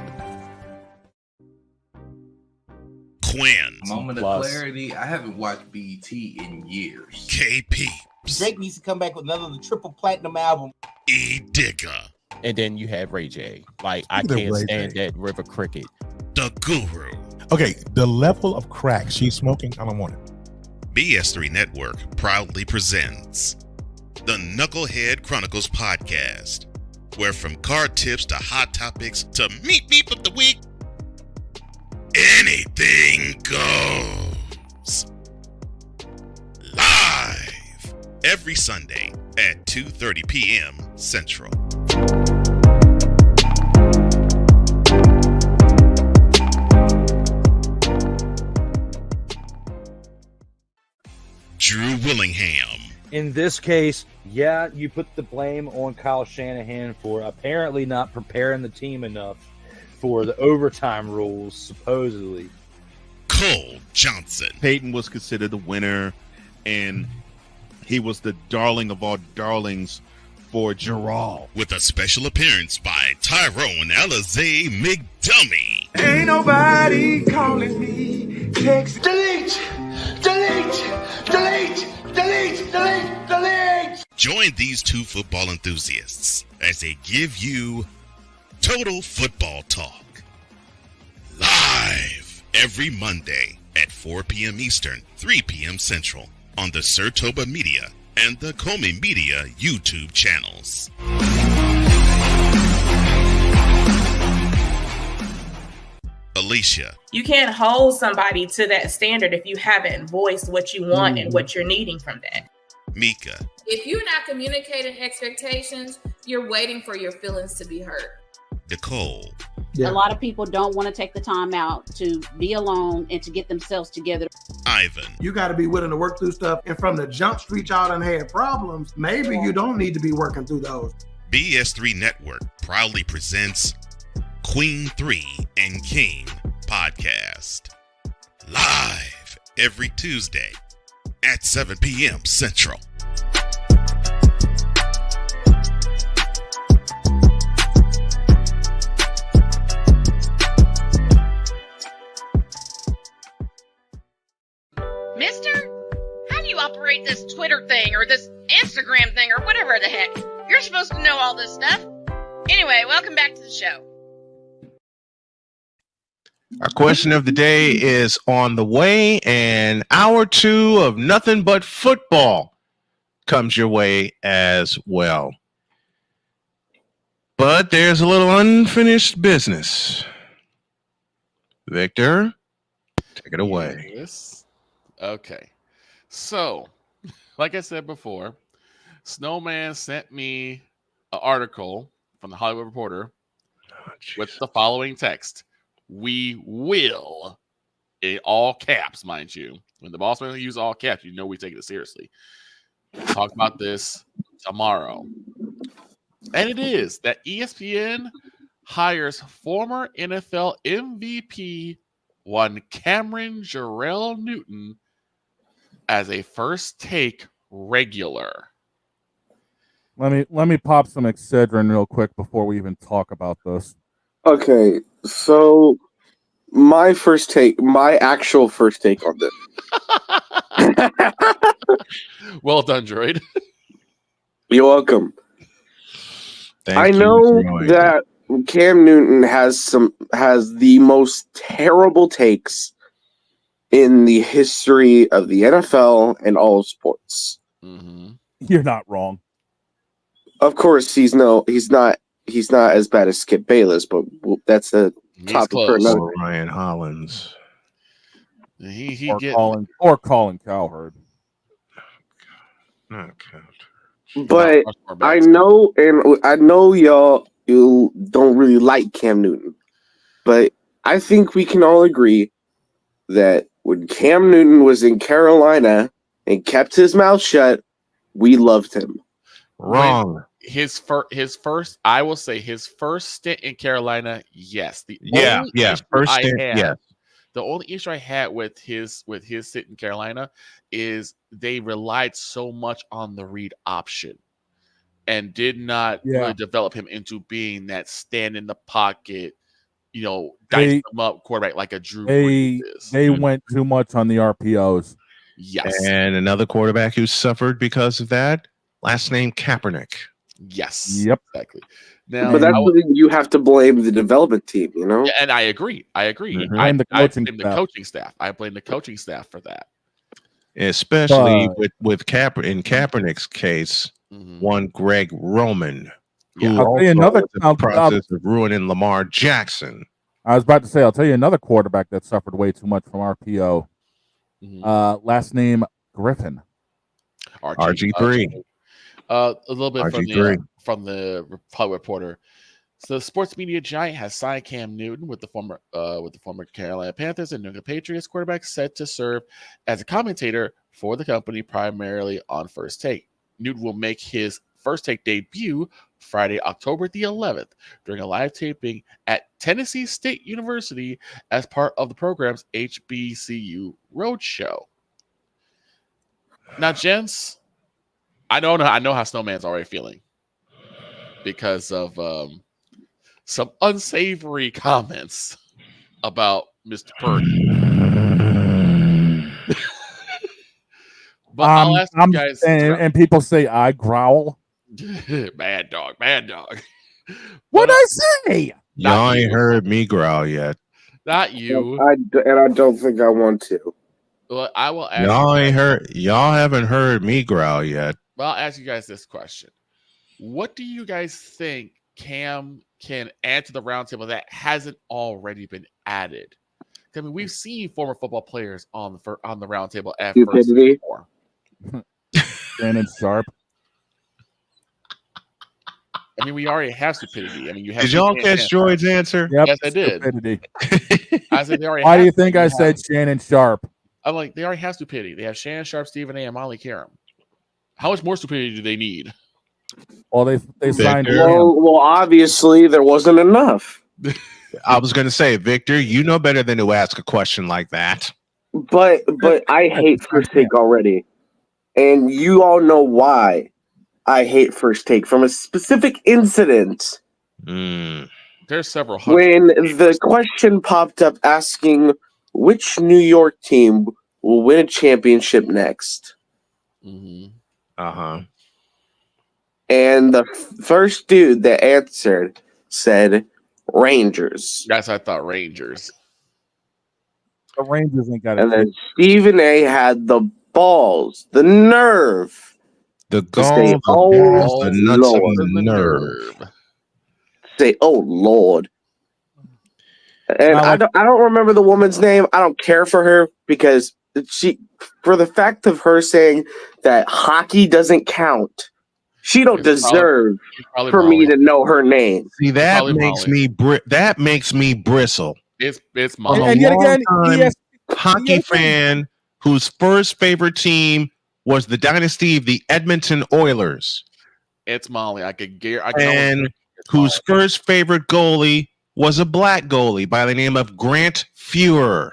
Quinn. Moment of clarity. I haven't watched BET in years. KP. Drake needs to come back with another triple platinum album. E Digger. And then you have Ray J. Like, I can't stand that River Cricket. The Guru. Okay, the level of crack she's smoking, I don't want it. BS3 Network proudly presents the Knucklehead Chronicles podcast, where from card tips to hot topics to meep of the week, anything goes. Live every Sunday at 2:30 p.m. Central. Drew Willingham. In this case, yeah, you put the blame on Kyle Shanahan for apparently not preparing the team enough for the overtime rules, supposedly. Cole Johnson. Peyton was considered the winner, and he was the darling of all darlings for Gerald. With a special appearance by Tyrone Alizé McDummy. Ain't nobody calling me. Text. Delete. Join these two football enthusiasts as they give you total football talk. Live every Monday at 4 p.m. Eastern, 3 p.m. Central on the Sertoba Media and the Comey Media YouTube channels. Alicia. You can't hold somebody to that standard if you haven't voiced what you want and what you're needing from that. Mika. If you're not communicating expectations, you're waiting for your feelings to be hurt. Nicole. A lot of people don't want to take the time out to be alone and to get themselves together. Ivan. You got to be willing to work through stuff. And from the jump street, y'all done had problems. Maybe you don't need to be working through those. BS3 Network proudly presents Queen 3 and King podcast. Live every Tuesday at 7 p.m. Central. Mister, how do you operate this Twitter thing or this Instagram thing or whatever the heck? You're supposed to know all this stuff. Anyway, welcome back to the show. Our question of the day is on the way, and hour 2 of nothing but football comes your way as well. But there's a little unfinished business. Victor, take it away. Yes. Okay. So, like I said before, Snowman sent me an article from the Hollywood Reporter with the following text. We will, in all caps, mind you. When the boss man uses all caps, you know we take it seriously. Talk about this tomorrow. And it is that ESPN hires former NFL MVP one Cameron Jarrell Newton as a first take regular. Let me pop some Excedrin real quick before we even talk about this. Okay, so my actual first take on this. Well done, Droid. You're welcome. I know that Cam Newton has the most terrible takes in the history of the NFL and all sports. Mm-hmm. You're not wrong. Of course, he's not as bad as Skip Bayless, but that's a topic for another. Ryan Hollins. Or Colin Cowherd. Okay. But I know you don't really like Cam Newton, but I think we can all agree that when Cam Newton was in Carolina and kept his mouth shut, we loved him. Wrong. His first, I will say, his first stint in Carolina, yes. The only issue I had with his stint in Carolina is they relied so much on the read option and did not really develop him into being that stand in the pocket, dice him up quarterback like a Drew Brees is. They went too much on the RPOs. Yes. And another quarterback who suffered because of that, last name Kaepernick. Yes. Yep. Exactly. Now, but that's something you have to blame the development team, Yeah, and I agree. Mm-hmm. I blame the coaching staff. I blame the coaching staff for that. Especially with Kaepernick's case, one Greg Roman, who I'll tell you another process of ruining Lamar Jackson. I was about to say, I'll tell you another quarterback that suffered way too much from RPO. Last name Griffin. RG3. A little bit from the Hollywood Reporter. So the sports media giant has signed Cam Newton with the former Carolina Panthers and New England Patriots quarterback, set to serve as a commentator for the company, primarily on First Take. Newton will make his First Take debut Friday, October the 11th, during a live taping at Tennessee State University as part of the program's HBCU Roadshow. Now, gents, I know how Snowman's already feeling because of some unsavory comments about Mr. Purdy. But I'll ask you guys. And people say I growl. Bad dog. What'd I say? Y'all ain't heard me growl yet. Not you. I don't think I want to. Well, I will ask. Y'all haven't heard me growl yet. Well, I'll ask you guys this question: what do you guys think Cam can add to the roundtable that hasn't already been added? I mean, we've seen former football players on the roundtable at first before. Shannon Sharp. I mean, we already have stupidity. I mean, you have. Did y'all catch Droid's answer? Yep, yes, I did. Stupidity. I said they already. Why do you think I said Shannon Sharp? I'm like, they already have stupidity. They have Shannon Sharp, Stephen A, and Molly Karam. How much more stupidity do they need? Well, they signed. Well, obviously there wasn't enough. I was going to say, Victor, you know better than to ask a question like that. But I hate First Take already, and you all know why I hate First Take from a specific incident. There's several. When the question popped up asking which New York team will win a championship next. Uh-huh. And the first dude that answered said Rangers. Yes, I thought Rangers. The Rangers ain't got it. And then Stephen A had the balls, the nerve. The to say, balls, the nuts, and the nerve. Say, oh Lord. And I don't remember the woman's name. I don't care for her because for the fact of her saying that hockey doesn't count, she don't deserve for me to know her name. See, that makes me bristle. It's Molly. And yet again, hockey fan whose first favorite team was the dynasty of the Edmonton Oilers. It's Molly. And whose first favorite goalie was a black goalie by the name of Grant Fuhrer.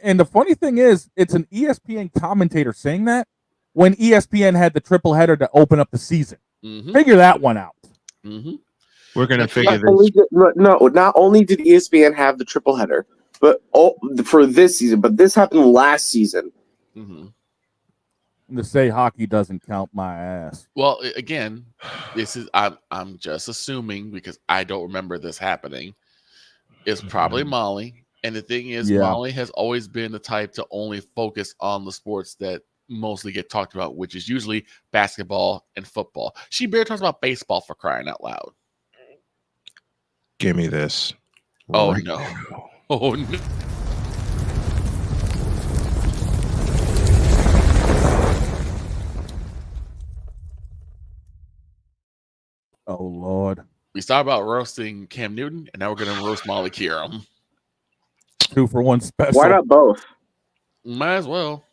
And the funny thing is, it's an ESPN commentator saying that when ESPN had the triple header to open up the season. Figure that one out. We're going to figure this. Not only did ESPN have the triple header, but for this season, but this happened last season. To say hockey doesn't count my ass. Well, again, this is I'm just assuming because I don't remember this happening. It's probably Molly. And the thing is, Molly has always been the type to only focus on the sports that mostly get talked about, which is usually basketball and football. She barely talks about baseball, for crying out loud. Give me this. Oh, no. Oh, no. Oh, Lord. We started about roasting Cam Newton, and now we're going to roast Molly Karam. 2-for-1 special. Why not both? Might as well.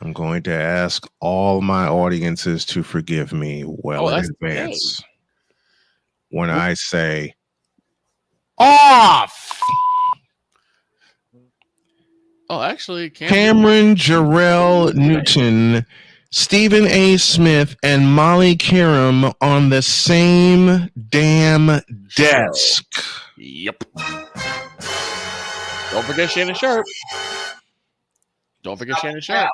I'm going to ask all my audiences to forgive me well in advance when I say off. Oh, actually, Cameron Jarrell Newton, Stephen A. Smith, and Molly Karam on the same damn desk. Yep. Don't forget Shannon Sharp. Don't forget Shannon Sharp.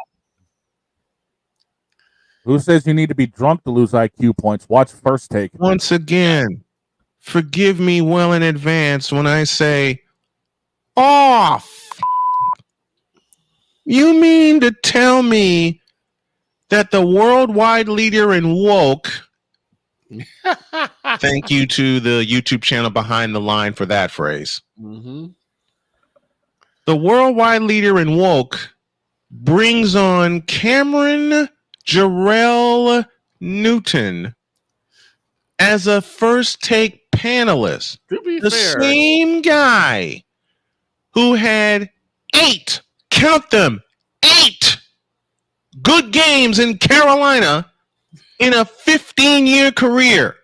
Who says you need to be drunk to lose IQ points? Watch First Take. Once again, forgive me well in advance when I say off. You mean to tell me that the worldwide leader in woke, thank you to the YouTube channel Behind the Line for that phrase. The worldwide leader in woke brings on Cameron Jarrell Newton as a First Take panelist. To be the fair, same guy who had 8, count them, 8 good games in Carolina in a 15-year career.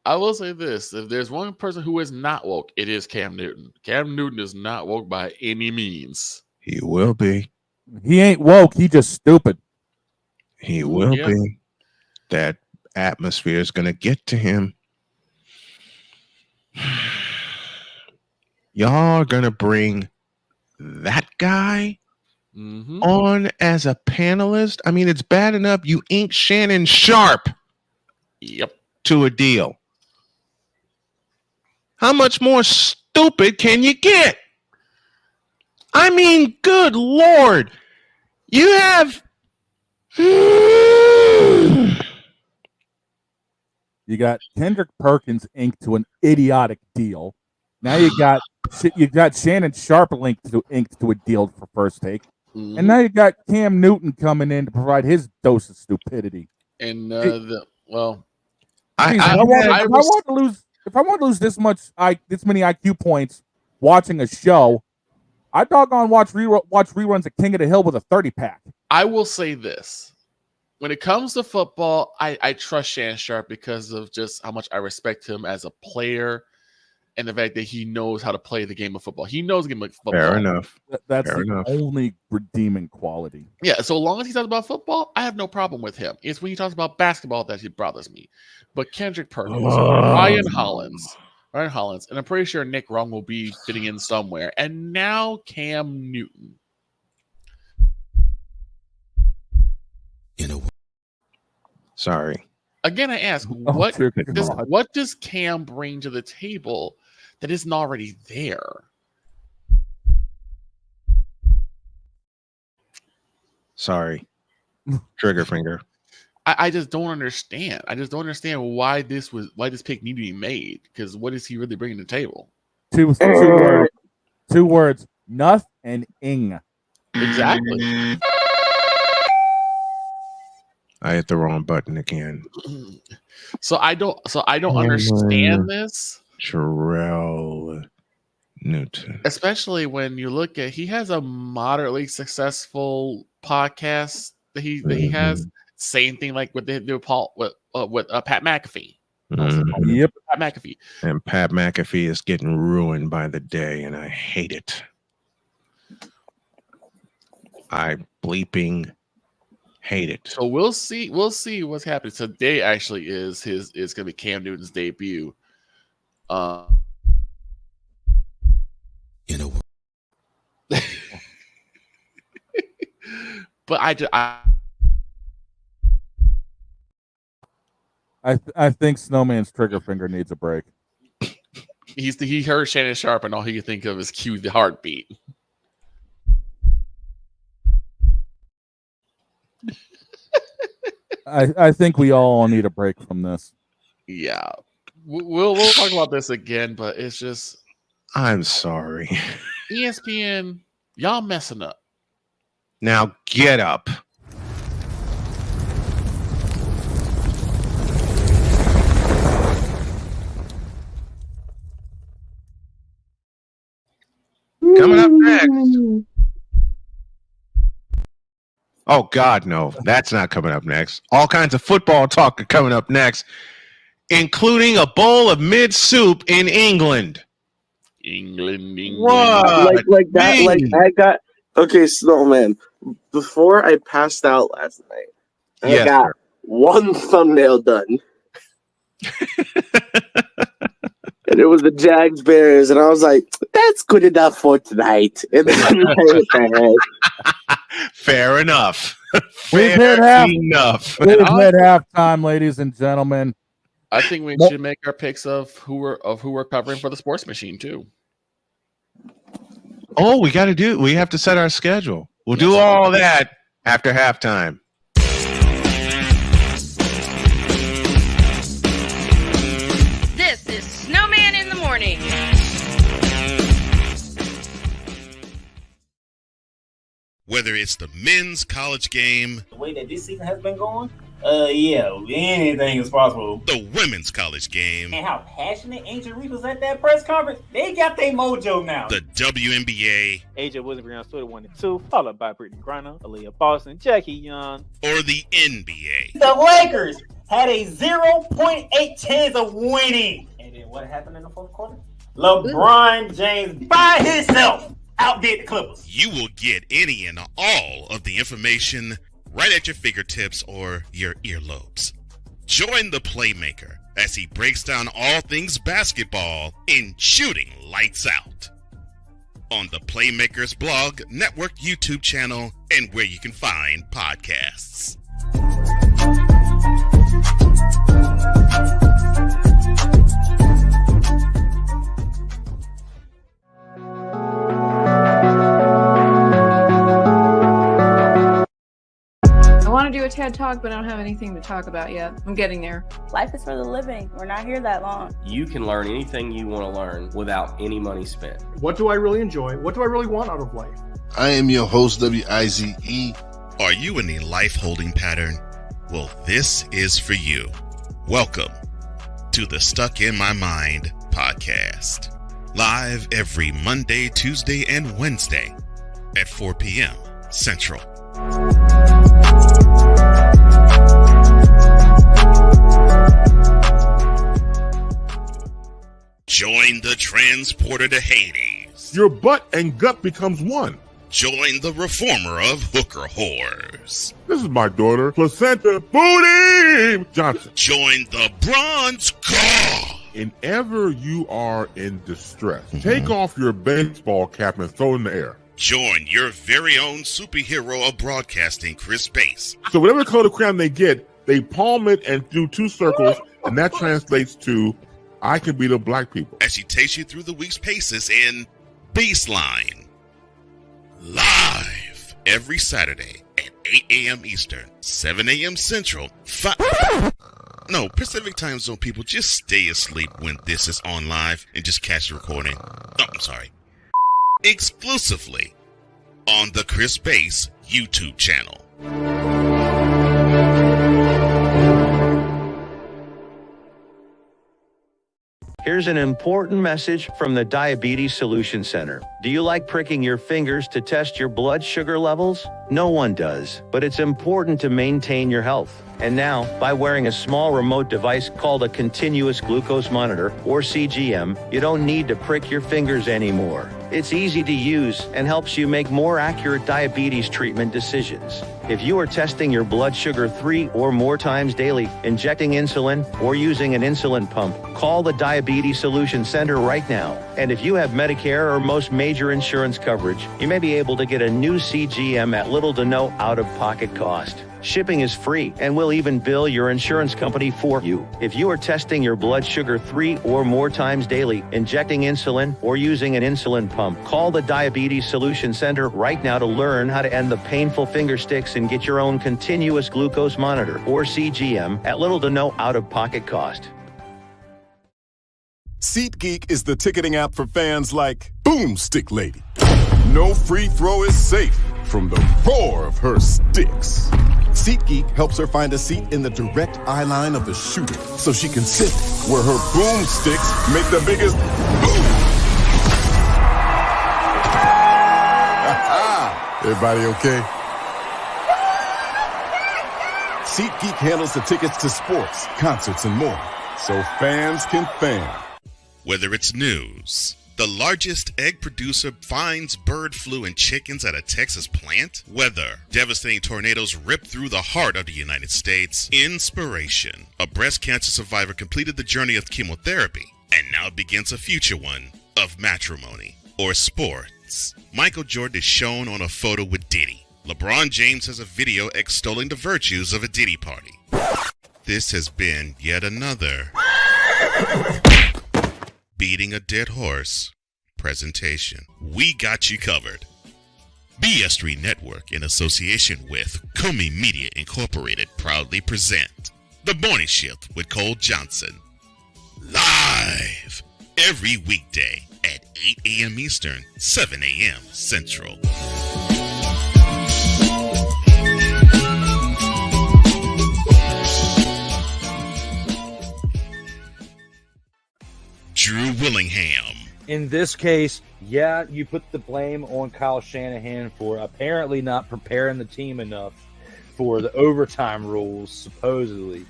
I will say this. If there's one person who is not woke, it is Cam Newton. Cam Newton is not woke by any means. He will be. He ain't woke. He just stupid. He will be. That atmosphere is going to get to him. Y'all are going to bring that guy on as a panelist? I mean, it's bad enough you ink Shannon Sharp to a deal. How much more stupid can you get? I mean, good Lord. You have. You got Kendrick Perkins inked to an idiotic deal. Now you got Shannon Sharp inked to a deal for First Take. Mhm. And now you got Cam Newton coming in to provide his dose of stupidity. And if I want to lose this many IQ points watching a show, I doggone watch reruns of King of the Hill with a 30-pack. I will say this. When it comes to football, I trust Shannon Sharp because of just how much I respect him as a player and the fact that he knows how to play the game of football. He knows the game of football. Fair enough. That's Fair the enough. only redeeming quality. Yeah, so long as he talks about football, I have no problem with him. It's when he talks about basketball that he bothers me. But Kendrick Perkins, Ryan Hollins, and I'm pretty sure Nick Wrong will be fitting in somewhere. And now Cam Newton. Sorry. Again, I ask, what does Cam bring to the table that isn't already there? Sorry. Trigger finger. I just don't understand. I just don't understand why this pick needed to be made. Because what is he really bringing to the table? Two words. Noth and ing. Exactly. I hit the wrong button again. So I don't understand this. Terrell Newton. Especially when you look at, he has a moderately successful podcast that he has. Same thing like with Pat McAfee. Yep. Pat McAfee. And Pat McAfee is getting ruined by the day, and I hate it. I bleeping hate it. So we'll see what's happening. Today actually is gonna be Cam Newton's debut. But I think Snowman's trigger finger needs a break. He heard Shannon Sharp and all he could think of is cue the heartbeat. I think we all need a break from this. Yeah, we'll talk about this again, but it's just I'm sorry. ESPN, y'all messing up. Now get up. Coming up next. Oh, God, no. That's not coming up next. All kinds of football talk are coming up next, including a bowl of mid soup in England. England. What? Like that? Like I got... Okay, Snowman, before I passed out last night, I got one thumbnail done. And it was the Jags Bears, and I was like, "That's good enough for tonight." And then fair enough. We've hit halftime, ladies and gentlemen. I think we should make our picks of who we're covering for the Sports Machine too. Oh, we have to set our schedule. We'll do all that after halftime. This is Snowman in the Morning. Whether it's the men's college game, The way that this season has been going, anything is possible. the women's college game, And how passionate Angel Reese was at that press conference, they got their mojo now. the WNBA, AJ Williams stood 1-2, followed by Brittany Griner, Aaliyah Boston, Jackie Young, or the NBA. The Lakers had a 0.8 chance of winning. And then what happened in the fourth quarter? LeBron James by himself outdid the Clippers. You will get any and all of the information right at your fingertips or your earlobes. Join the Playmaker as he breaks down all things basketball in Shooting Lights Out on the Playmakers blog, network, YouTube channel, and where you can find podcasts. talk, but I don't have anything to talk about yet. I'm getting there. Life is for the living. We're not here that long. You can learn anything you want to learn without any money spent. What do I really enjoy? What do I really want out of life? I am your host, WIZE. Are you in a life holding pattern? Well, this is for you. Welcome to the Stuck in My Mind podcast. Live every Monday, Tuesday, and Wednesday at 4 p.m. Central. Join the transporter to Hades. Your butt and gut becomes one. Join the reformer of hooker whores. This is my daughter, Placenta Booty Johnson. Join the bronze car. Whenever you are in distress, take off your baseball cap and throw it in the air. Join your very own superhero of broadcasting, Chris Bass. So whatever color crayon they get, they palm it and do 2 circles, and that translates to, I can be the black people. As she takes you through the week's paces in Baseline. Live every Saturday at 8 a.m. Eastern, 7 a.m. Central, Pacific Time Zone people, just stay asleep when this is on live and just catch the recording. Oh, I'm sorry. Exclusively on the Chris Bass YouTube channel. Here's an important message from the Diabetes Solution Center. Do you like pricking your fingers to test your blood sugar levels? No one does, but it's important to maintain your health. And now, by wearing a small remote device called a continuous glucose monitor, or CGM, you don't need to prick your fingers anymore. It's easy to use and helps you make more accurate diabetes treatment decisions. If you are testing your blood sugar 3 or more times daily, injecting insulin, or using an insulin pump, call the Diabetes Solution Center right now. And if you have Medicare or most major insurance coverage, you may be able to get a new CGM at little to no out-of-pocket cost. Shipping is free, and we'll even bill your insurance company for you. If you are testing your blood sugar 3 or more times daily, injecting insulin, or using an insulin pump, call the Diabetes Solution Center right now to learn how to end the painful finger sticks and get your own continuous glucose monitor, or CGM, at little to no out-of-pocket cost. SeatGeek is the ticketing app for fans like Boomstick Lady. No free throw is safe from the roar of her sticks. SeatGeek helps her find a seat in the direct eye line of the shooter so she can sit where her boomsticks make the biggest boom. Everybody okay? SeatGeek handles the tickets to sports, concerts, and more, so fans can fan. Whether it's news, the largest egg producer finds bird flu in chickens at a Texas plant, weather, devastating tornadoes rip through the heart of the United States, inspiration, a breast cancer survivor completed the journey of chemotherapy, and now begins a future one of matrimony or sports. Michael Jordan is shown on a photo with Diddy. LeBron James has a video extolling the virtues of a Diddy party. This has been yet another Beating a Dead Horse presentation. We got you covered. BS3 Network, in association with Comey Media Incorporated, proudly present The Morning Shift with Cole Johnson. Live every weekday at 8 a.m. Eastern, 7 a.m. Central. Drew Willingham. In this case, yeah, you put the blame on Kyle Shanahan for apparently not preparing the team enough for the overtime rules, supposedly.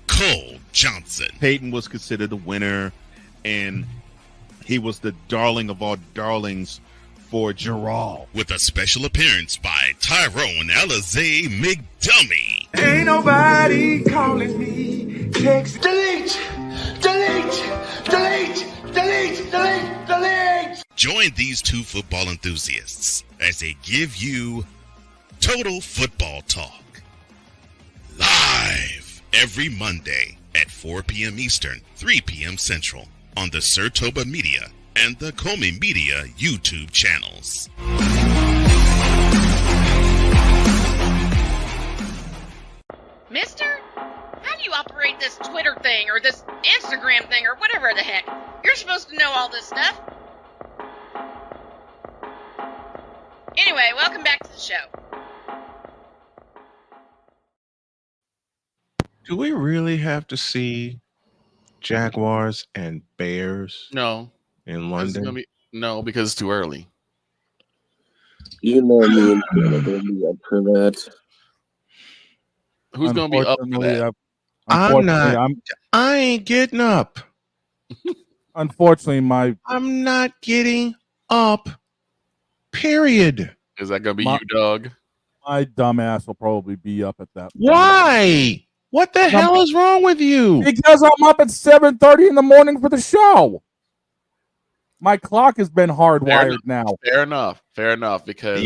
Cole Johnson. Peyton was considered the winner, and he was the darling of all darlings for Gerald. With a special appearance by Tyrone Alizé McDummy. Ain't nobody calling me. Text. Delete. Join these two football enthusiasts as they give you Total Football Talk. Live every Monday at 4 p.m. Eastern, 3 p.m. Central on the Sertoba Media and the Comey Media YouTube channels. operate this Twitter thing or this Instagram thing or whatever the heck. You're supposed to know all this stuff. Anyway, welcome back to the show. Do we really have to see Jaguars and Bears? No. In London? No, because it's too early. You know me and Taylor gonna be up for that. Who's going to be up for that? I ain't getting up. Unfortunately, I'm not getting up. Period. Is that going to be you, Doug? My dumbass will probably be up at that. Why? What the hell is wrong with you? Because I'm up at 7:30 in the morning for the show. My clock has been hardwired now. Fair enough. Because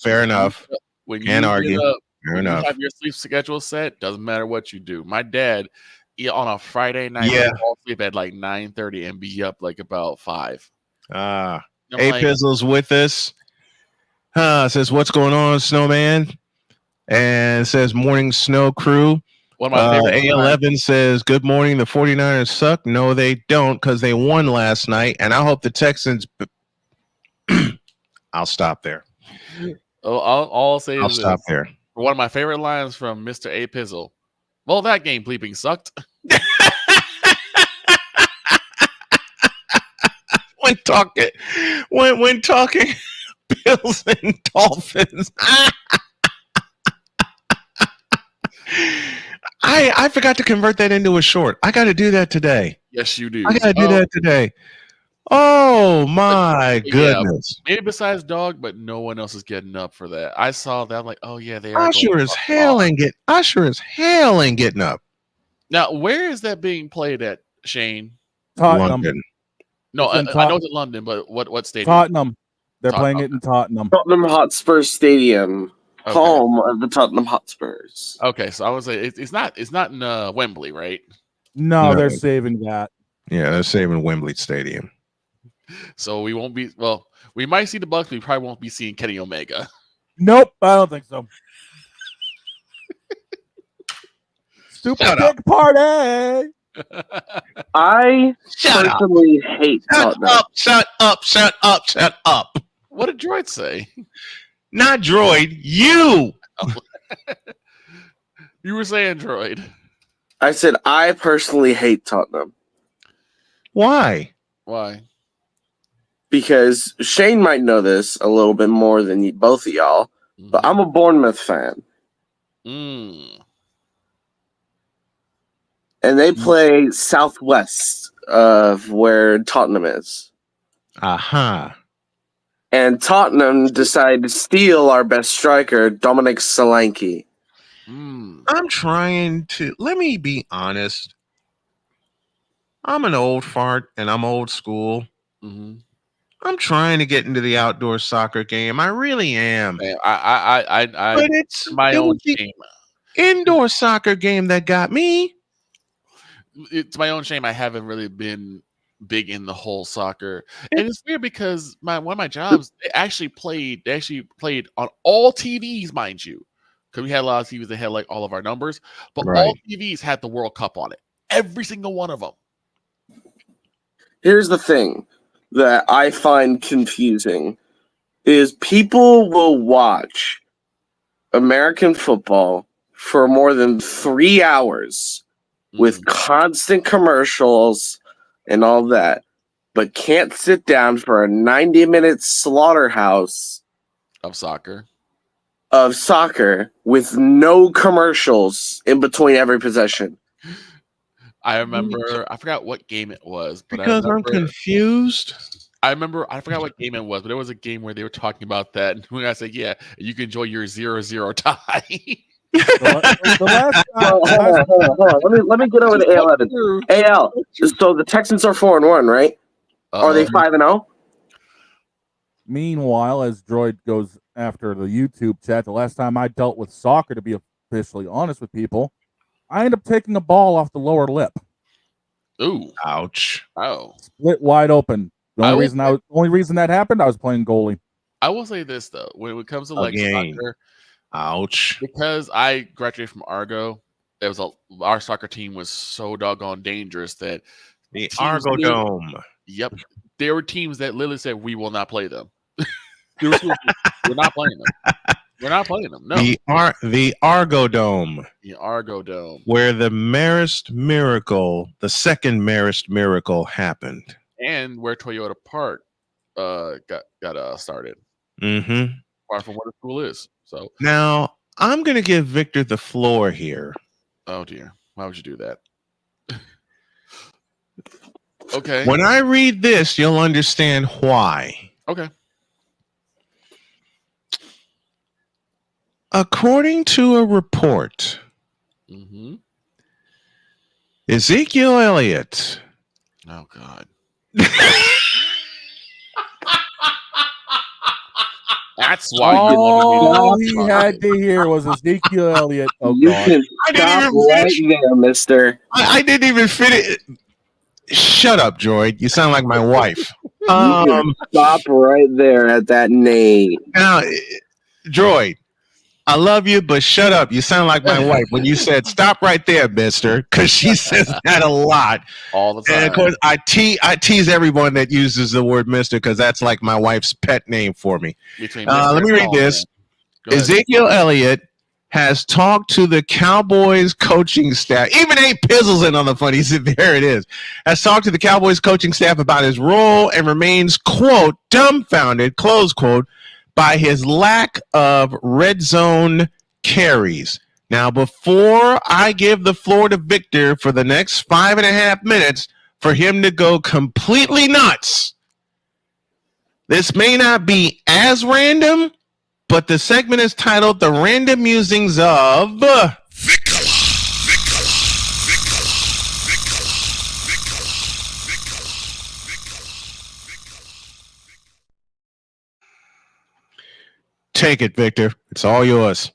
fair enough. When Can't you argue. get up, Fair when enough. you have your sleep schedule set, doesn't matter what you do. My dad, on a Friday night, Yeah. would fall asleep at like 9:30 and be up like about 5. A like- Pizzle's with us. Says, what's going on, Snowman? And says, morning snow crew. One of my favorite A11 says, good morning. The 49ers suck. No, they don't, because they won last night. And I hope the Texans. I'll stop there. All I'll say I'll is stop this. there. One of my favorite lines from Mr. A Pizzle. Well, that game bleeping sucked. when talking Bills and Dolphins. I forgot to convert that into a short. I got to do that today. Yes, you do. I got to do that today. Oh my goodness! Maybe besides Dog, but no one else is getting up for that. I saw that. I'm like, oh yeah, they are. I sure as hell ain't getting up. Now, where is that being played at, Shane? Tottenham. London. No, I know it's in London, but what stadium? Tottenham. They're playing it in Tottenham. Tottenham Hotspur Stadium, home of the Tottenham Hotspurs. Okay, so I would say it's not in Wembley, right? No, they're saving that. Yeah, they're saving Wembley Stadium. So we won't be. Well, we might see the Bucks. We probably won't be seeing Kenny Omega. Nope, I don't think so. Super big party. I personally hate Tottenham. Shut up. What did Droid say? Not Droid, you. You were saying Droid. I said I personally hate Tottenham. Why? Because Shane might know this a little bit more than both of y'all, but I'm a Bournemouth fan. Mm. And they play southwest of where Tottenham is. Aha. And Tottenham decided to steal our best striker, Dominic Solanke. I'm trying to, let me be honest. I'm an old fart and I'm old school. Mm-hmm. I'm trying to get into the outdoor soccer game. I really am. But it's my own shame. Indoor soccer game that got me. It's my own shame. I haven't really been big in the whole soccer, and it's weird because one of my jobs they actually played on all TVs, mind you, because we had a lot of TVs that had like all of our numbers, but all TVs had the World Cup on it. Every single one of them. Here's the thing that I find confusing is people will watch American football for more than 3 hours with constant commercials and all that, but can't sit down for a 90-minute slaughterhouse of soccer with no commercials in between every possession. I remember, I forgot what game it was, but because I'm confused. I forgot what game it was, but there was a game where they were talking about that, and when I said, "Yeah, you can enjoy your 0-0 tie." Hold on. Let me get over to A11. AL. So the Texans are 4-1, right? Are they 5-0? Meanwhile, as Droid goes after the YouTube chat, the last time I dealt with soccer, to be officially honest with people, I ended up taking a ball off the lower lip. Ooh. Ouch. Oh. Split wide open. The only reason that happened, I was playing goalie. I will say this though, when it comes to like soccer, ouch. Because I graduated from Argo, our soccer team was so doggone dangerous that the Argo Dome. Yep, there were teams that literally said we will not play them. We're not playing them. We're not playing them. No. The Argo Dome. The Argo Dome. Where the Marist Miracle, the second Marist Miracle happened. And where Toyota Park got started. Mm-hmm. Far from where the school is. So now I'm gonna give Victor the floor here. Oh dear. Why would you do that? Okay. When I read this, you'll understand why. Okay. According to a report, Ezekiel Elliott. Oh God. That's why all he had to hear was Ezekiel Elliott. Oh you God! Can stop right there, Mister. I didn't even fit it. Shut up, Droid. You sound like my wife. You can stop right there at that name. Now, Droid, I love you, but shut up. You sound like my wife when you said stop right there, mister, because she says that a lot. All the time. And of course, I tease everyone that uses the word mister because that's like my wife's pet name for me. Let me read this. Ezekiel Elliott has talked to the Cowboys coaching staff. Even A. Pizzle's in on the fun. He said, there it is. Has talked to the Cowboys coaching staff about his role and remains, quote, dumbfounded, close quote, by his lack of red zone carries. Now, before I give the floor to Victor for the next 5.5 minutes for him to go completely nuts, this may not be as random, but the segment is titled The Random Musings of Take it, Victor. It's all yours.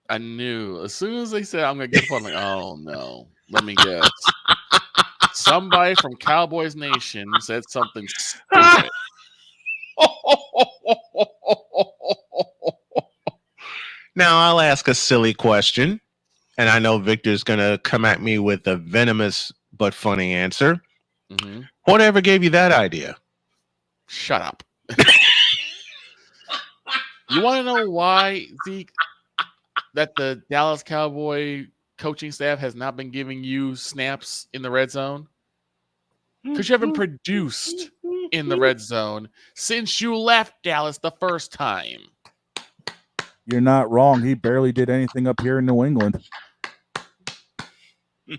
I knew as soon as they said I'm gonna get fun, I'm like, oh no. Let me guess. Somebody from Cowboys Nation said something stupid. Now I'll ask a silly question, and I know Victor's gonna come at me with a venomous but funny answer. Whatever gave you that idea? Shut up. You want to know why, Zeke, that the Dallas Cowboy coaching staff has not been giving you snaps in the red zone? Because you haven't produced in the red zone since you left Dallas the first time. You're not wrong. He barely did anything up here in New England.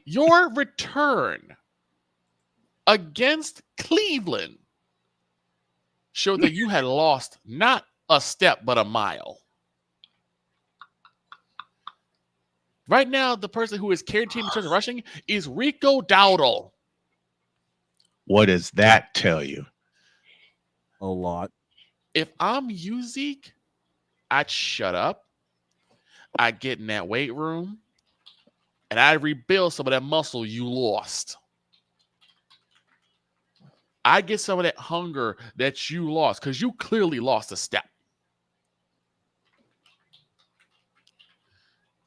Your return against Cleveland showed that you had lost not a step but a mile. Right now, the person who is carrying team in terms of rushing is Rico Dowdle. What does that tell you? A lot. If I'm you, Zeke, I'd shut up. I'd get in that weight room, and I'd rebuild some of that muscle you lost. I'd get some of that hunger that you lost, because you clearly lost a step.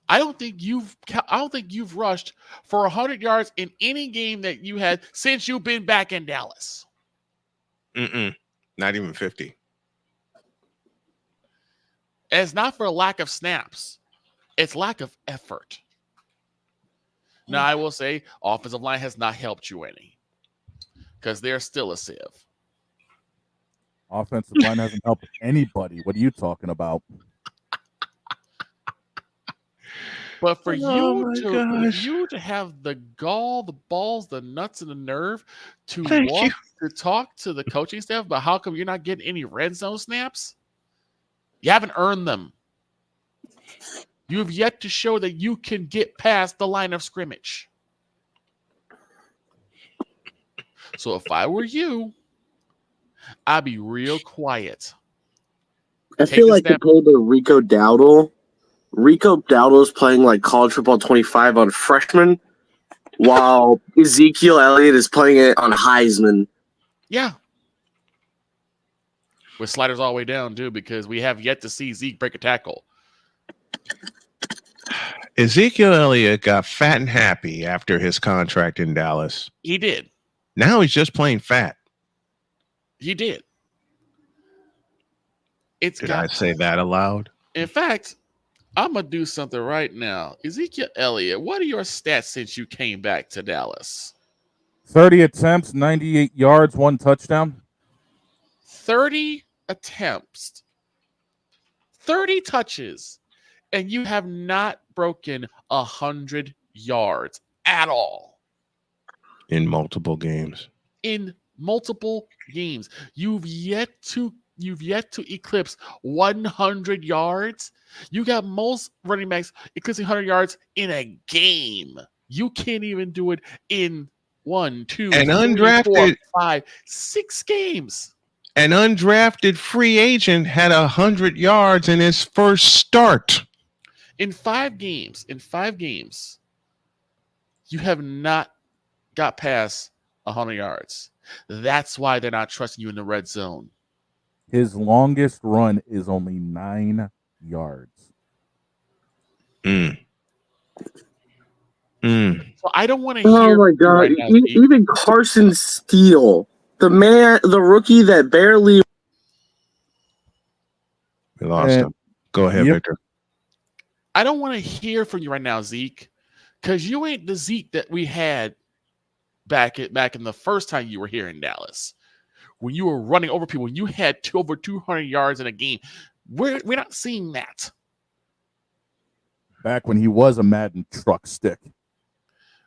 I don't think you've rushed for 100 yards in any game that you had since you've been back in Dallas. Not even 50. And it's not for a lack of snaps. It's lack of effort. Now, I will say offensive line has not helped you any because they're still a sieve. Offensive line hasn't helped anybody. What are you talking about? But for you to have the gall, the balls, the nuts, and the nerve to talk to the coaching staff about how come you're not getting any red zone snaps, you haven't earned them. You have yet to show that you can get past the line of scrimmage. So if I were you, I'd be real quiet. I feel like compared to Rico Dowdle is playing like college football 25 on freshman, while Ezekiel Elliott is playing it on Heisman. Yeah. With sliders all the way down, too, because we have yet to see Zeke break a tackle. Ezekiel Elliott got fat and happy after his contract in Dallas. He did. Now he's just plain fat. He did. Did I say that aloud? In fact, I'm going to do something right now. Ezekiel Elliott, what are your stats since you came back to Dallas? 30 attempts, 98 yards, 1 touchdown. 30 attempts, 30 touches, and you have not broken 100 yards at all. In multiple games. In multiple games. You've yet to eclipse 100 yards. You got most running backs eclipsing 100 yards in a game. You can't even do it in 1, 2, and 3, undrafted 4, 5, 6 games. An undrafted free agent had 100 yards in his first start. In 5 games, you have not got past 100 yards. That's why they're not trusting you in the red zone. His longest run is only 9 yards. So I don't want to hear. Oh my God! Right now, even Carson Steele, the rookie that barely. We lost him. Go ahead, Victor. I don't want to hear from you right now, Zeke, because you ain't the Zeke that we had back in the first time you were here in Dallas, when you were running over people, when you had over 200 yards in a game. We're not seeing that. Back when he was a Madden truck stick.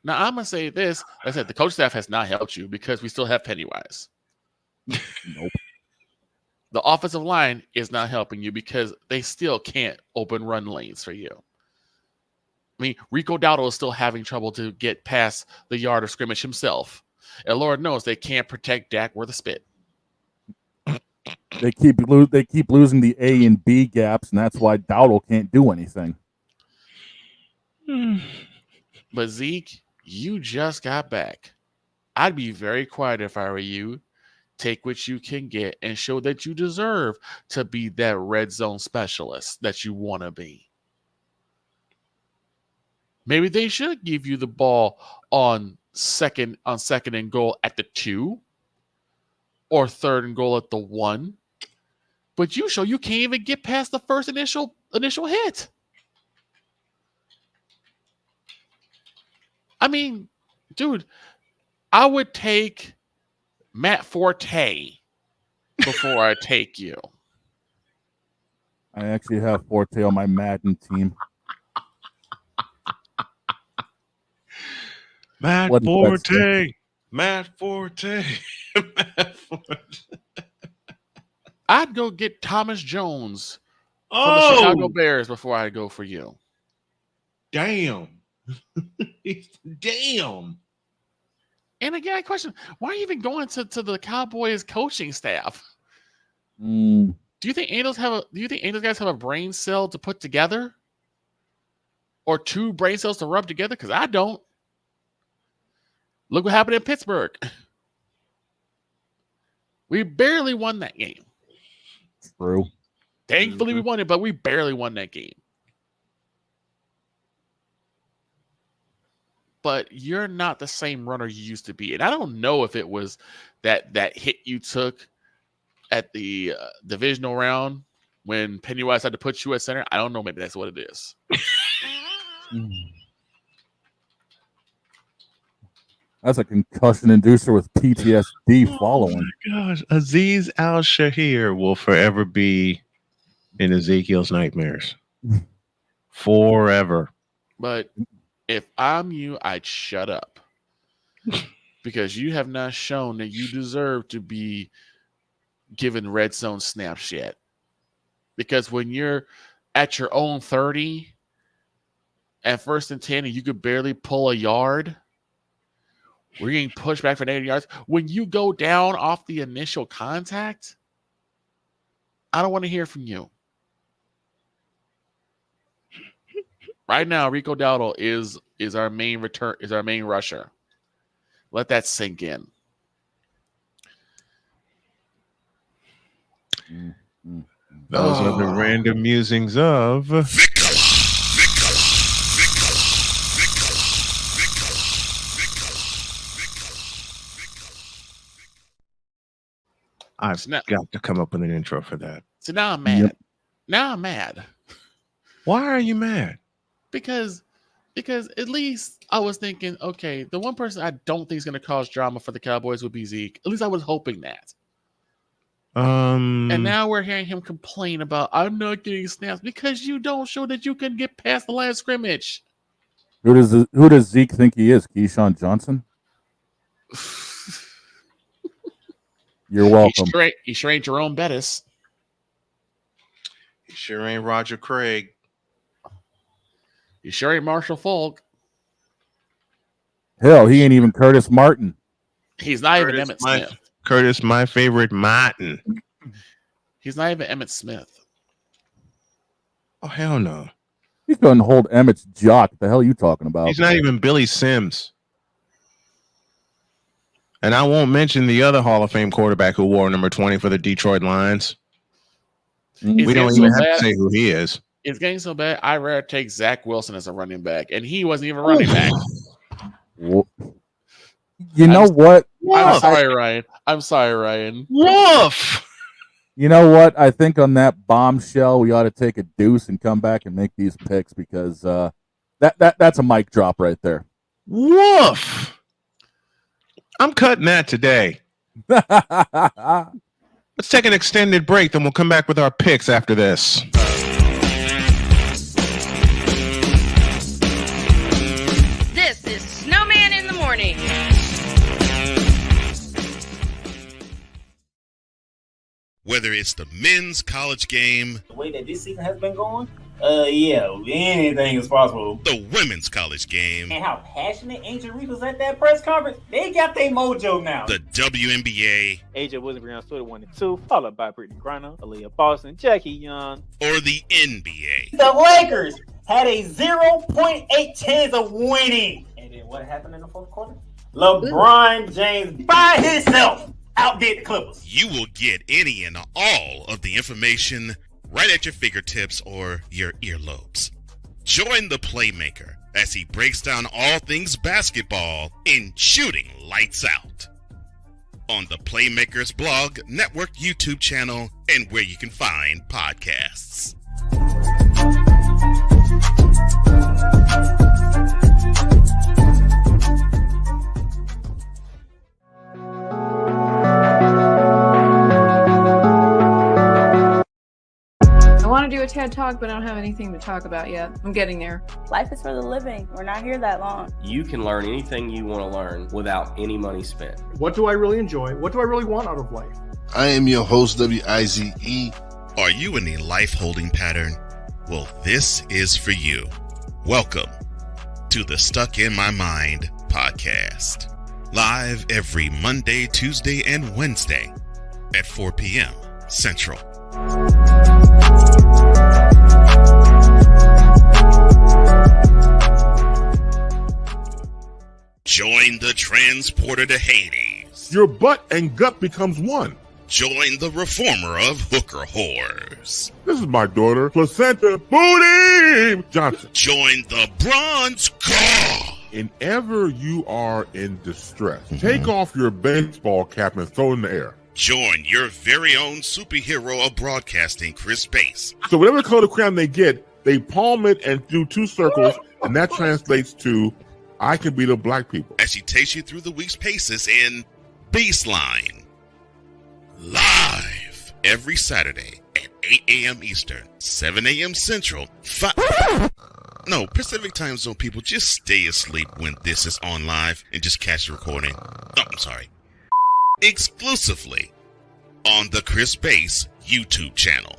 Now, I'm going to say this. Like I said, the coach staff has not helped you because we still have Pennywise. Nope. The offensive line is not helping you because they still can't open run lanes for you. I mean, Rico Dowdle is still having trouble to get past the yard of scrimmage himself. And Lord knows they can't protect Dak worth a spit. They keep losing the A and B gaps, and that's why Dowdle can't do anything. But Zeke, you just got back. I'd be very quiet if I were you. Take what you can get and show that you deserve to be that red zone specialist that you want to be. Maybe they should give you the ball on second and goal at the 2 or 3rd and goal at the 1. But you show you can't even get past the first initial hit. I mean, dude, I would take Matt Forte before I take you. I actually have Forte on my Madden team. Matt Forte. Matt Forte. I'd go get Thomas Jones from the Chicago Bears before I go for you. Damn. Damn. And again, I question, why are you even going to the Cowboys coaching staff? Do you think Angels guys have a brain cell to put together? Or 2 brain cells to rub together? Because I don't. Look what happened in Pittsburgh. We barely won that game. True. Thankfully we won it, but we barely won that game. But you're not the same runner you used to be. And I don't know if it was that hit you took at the divisional round when Pennywise had to put you at center. I don't know. Maybe that's what it is. That's a concussion inducer with PTSD following. Oh my gosh. Aziz Al-Shahir will forever be in Ezekiel's nightmares. Forever. But if I'm you, I'd shut up. Because you have not shown that you deserve to be given red zone snaps yet. Because when you're at your own 30 at 1st and 10 and you could barely pull a yard, we're getting pushed back for 80 yards. When you go down off the initial contact, I don't want to hear from you. Right now, Rico Dowdle is our main rusher. Let that sink in. Those are the random musings of I've got to come up with an intro for that. So now I'm mad. Now I'm mad. Why are you mad? Because at least I was thinking, okay, the one person I don't think is going to cause drama for the Cowboys would be Zeke. At least I was hoping that. And now we're hearing him complain about, I'm not getting snaps because you don't show that you can get past the line of scrimmage. Who does Zeke think he is? Keyshawn Johnson? You're welcome. He sure ain't Jerome Bettis. He sure ain't Roger Craig. He sure ain't Marshall Falk. Hell, he ain't even Curtis Martin. He's not even Emmitt Smith. Curtis, my favorite Martin. He's not even Emmitt Smith. Oh, hell no. He couldn't hold Emmett's jock. The hell are you talking about? He's not even Billy Sims. And I won't mention the other Hall of Fame quarterback who wore number 20 for the Detroit Lions. We don't even have to say who he is. It's getting so bad, I'd rather take Zach Wilson as a running back, and he wasn't even running back. You know what? I'm sorry, Ryan. Woof. You know what? I think on that bombshell, we ought to take a deuce and come back and make these picks because that's a mic drop right there. Woof. I'm cutting that today. Let's take an extended break, then we'll come back with our picks after this. This is Snowman in the Morning. Whether it's the men's college game, The way that this season has been going, yeah, anything is possible. the women's college game, And how passionate Angel Reese was at that press conference, they got their mojo now. the WNBA, AJ Wilson Brown Twitter 1 and 2, followed by Brittany Griner, Aaliyah Boston, Jackie Young, or the NBA. The Lakers had a 0.8 chance of winning. And then what happened in the fourth quarter? LeBron James by himself outdid the Clippers. You will get any and all of the information right at your fingertips or your earlobes. Join the Playmaker as he breaks down all things basketball in Shooting Lights Out on the Playmakers blog, network, YouTube channel, and where you can find podcasts. I want to do a TED Talk, but I don't have anything to talk about yet. I'm getting there. Life is for the living. We're not here that long. You can learn anything you want to learn without any money spent. What do I really enjoy? What do I really want out of life? I am your host, WIZE. Are you in a life holding pattern? Well, this is for you. Welcome to the Stuck in My Mind podcast. Live every Monday, Tuesday, and Wednesday at 4 p.m. Central. Join the transporter to Hades. Your butt and gut becomes one. Join the reformer of hooker whores. This is my daughter, Placenta Booty Johnson. Join the bronze car. Whenever you are in distress, take off your baseball cap and throw it in the air. Join your very own superhero of broadcasting, Chris Bass. So whatever color crayon they get, they palm it and do two circles, and that translates to, I can be the black people. As she takes you through the week's paces in Baseline. Live every Saturday at 8 a.m. Eastern, 7 a.m. Central, Pacific Time Zone people, just stay asleep when this is on live and just catch the recording. Oh, I'm sorry. Exclusively on the Chris Bass YouTube channel.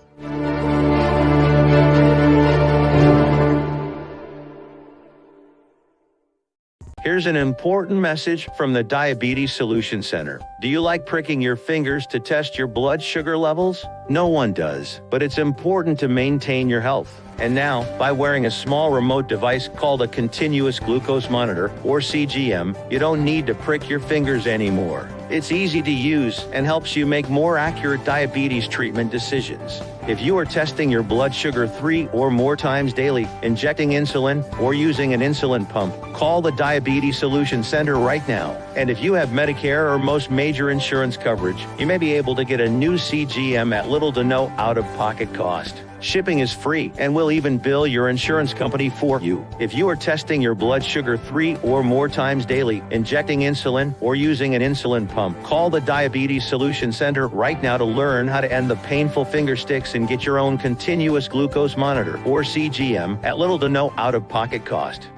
Here's an important message from the Diabetes Solution Center. Do you like pricking your fingers to test your blood sugar levels? No one does, but it's important to maintain your health. And now, by wearing a small remote device called a continuous glucose monitor, or CGM, you don't need to prick your fingers anymore. It's easy to use and helps you make more accurate diabetes treatment decisions. If you are testing your blood sugar 3 or more times daily, injecting insulin, or using an insulin pump, call the Diabetes Solution Center right now. And if you have Medicare or most major insurance coverage, you may be able to get a new CGM at little to no out-of-pocket cost. Shipping is free, and we'll even bill your insurance company for you. If you are testing your blood sugar 3 or more times daily, injecting insulin, or using an insulin pump, call the Diabetes Solution Center right now to learn how to end the painful finger sticks and get your own continuous glucose monitor, or CGM, at little to no out-of-pocket cost.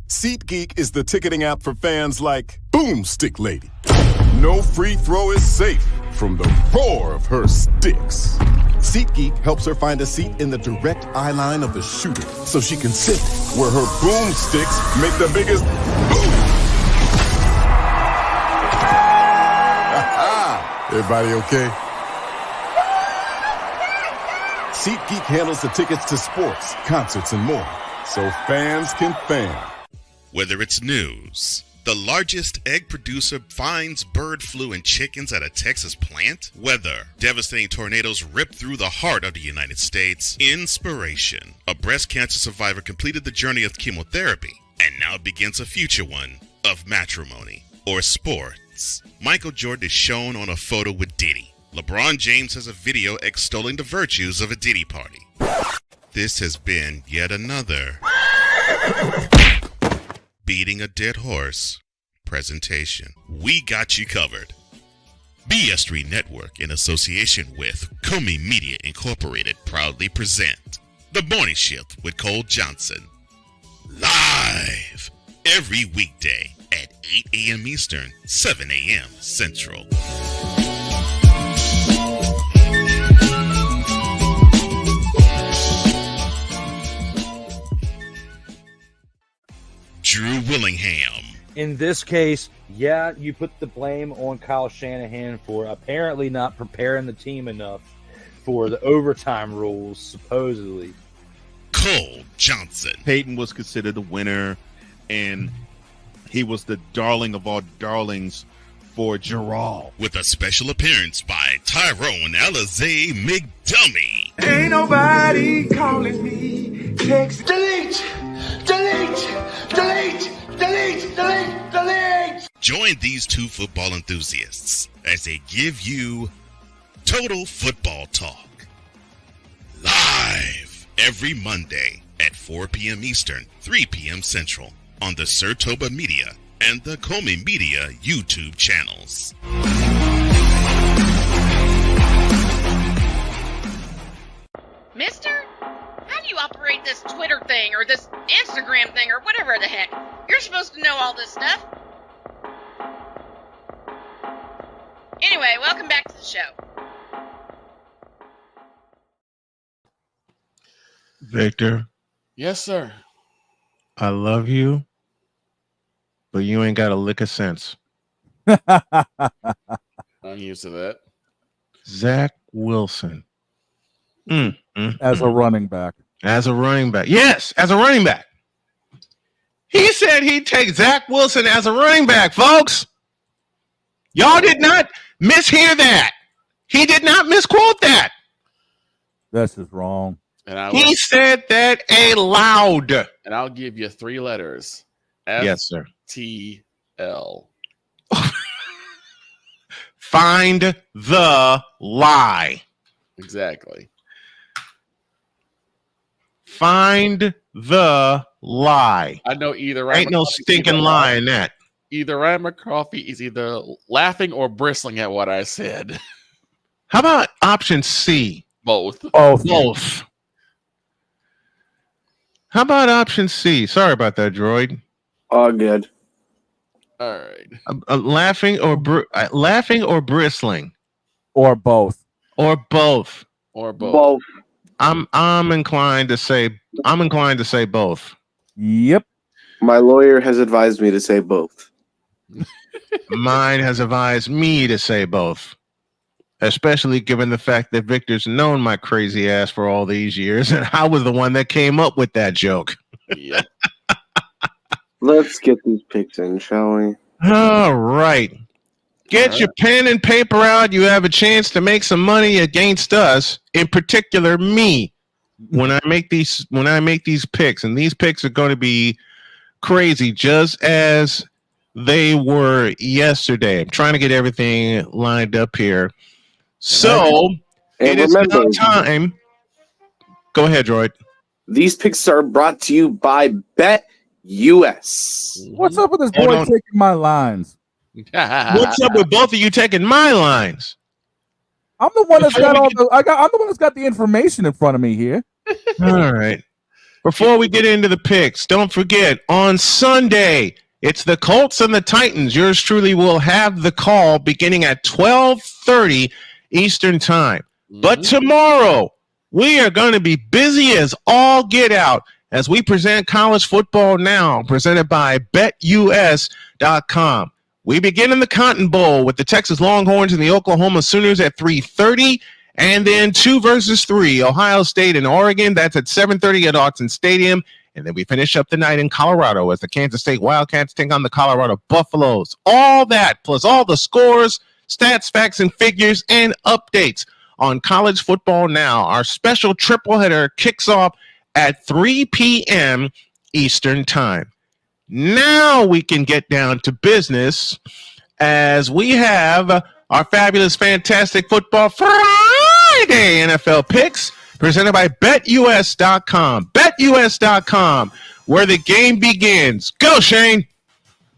SeatGeek is the ticketing app for fans like Boomstick Lady. No free throw is safe from the roar of her sticks. SeatGeek helps her find a seat in the direct eye line of the shooter so she can sit where her boomsticks make the biggest boom. Everybody okay? SeatGeek handles the tickets to sports, concerts, and more, so fans can fan. Whether it's news, the largest egg producer finds bird flu in chickens at a Texas plant, weather, devastating tornadoes rip through the heart of the United States, inspiration, a breast cancer survivor completed the journey of chemotherapy, and now begins a future one of matrimony or sports. Michael Jordan is shown on a photo with Diddy. LeBron James has a video extolling the virtues of a Diddy party. This has been yet another beating a dead horse presentation. We got you covered. BS3 Network, in association with Comey Media Incorporated, proudly present The Morning Shift with Cole Johnson. Live every weekday at 8 a.m. Eastern, 7 a.m. Central. Drew Willingham. In this case, yeah, you put the blame on Kyle Shanahan for apparently not preparing the team enough for the overtime rules, supposedly. Cole Johnson. Peyton was considered the winner, and he was the darling of all darlings for Gerald. With a special appearance by Tyrone Alizé McDummy. Ain't nobody calling me. Text. Delete! Delete! Delete! Delete! Delete! Delete! Join these two football enthusiasts as they give you total football talk. Live every Monday at 4 p.m. Eastern, 3 p.m. Central on the Sertoba Media and the Comey Media YouTube channels. Mister, how do you operate this Twitter thing or this Instagram thing or whatever the heck? You're supposed to know all this stuff. Anyway, welcome back to the show. Victor, Yes, sir. I love you, but you ain't got a lick of sense. I'm used to that. Zach Wilson. As a running back. As a running back. Yes, as a running back. He said he'd take Zach Wilson as a running back, folks. Y'all did not mishear that. He did not misquote that. That's just wrong. And He said that aloud. And I'll give you 3 letters. Yes, sir. FTL. Find the lie. Exactly. Find the lie. I know either. Ain't no stinking lie in that. Either Ryan McCarthy is either laughing or bristling at what I said. How about option C? Both. Both. How about option C? Sorry about that, droid. All good. All right. Laughing or bristling, or both, or both, or both. Both. I'm inclined to say both. Yep. My lawyer has advised me to say both. Mine has advised me to say both. especially given the fact that Victor's known my crazy ass for all these years, and I was the one that came up with that joke. Yep. Let's get these picks in, shall we? All right. Get your pen and paper out. You have a chance to make some money against us, in particular me, when I make these picks. And these picks are going to be crazy, just as they were yesterday. I'm trying to get everything lined up here. So it is now time. Go ahead, Droid. These picks are brought to you by BetUS. What's up with this boy taking my lines? What's up with both of you taking my lines? I'm the one that's got I'm the one that's got the information in front of me here. All right. Before we get into the picks, don't forget, on Sunday, it's the Colts and the Titans. Yours truly will have the call beginning at 12:30 Eastern Time. But tomorrow, we are going to be busy as all get out as we present College Football Now, presented by BetUS.com. We begin in the Cotton Bowl with the Texas Longhorns and the Oklahoma Sooners at 3:30, and then 2 versus 3, Ohio State and Oregon. That's at 7:30 at Autzen Stadium. And then we finish up the night in Colorado as the Kansas State Wildcats take on the Colorado Buffaloes. All that, plus all the scores, stats, facts, and figures, and updates on College Football Now. Our special triple header kicks off at 3 p.m. Eastern Time. Now we can get down to business as we have our fabulous, fantastic Football Friday NFL picks presented by BetUS.com. BetUS.com, where the game begins. Go, Shane.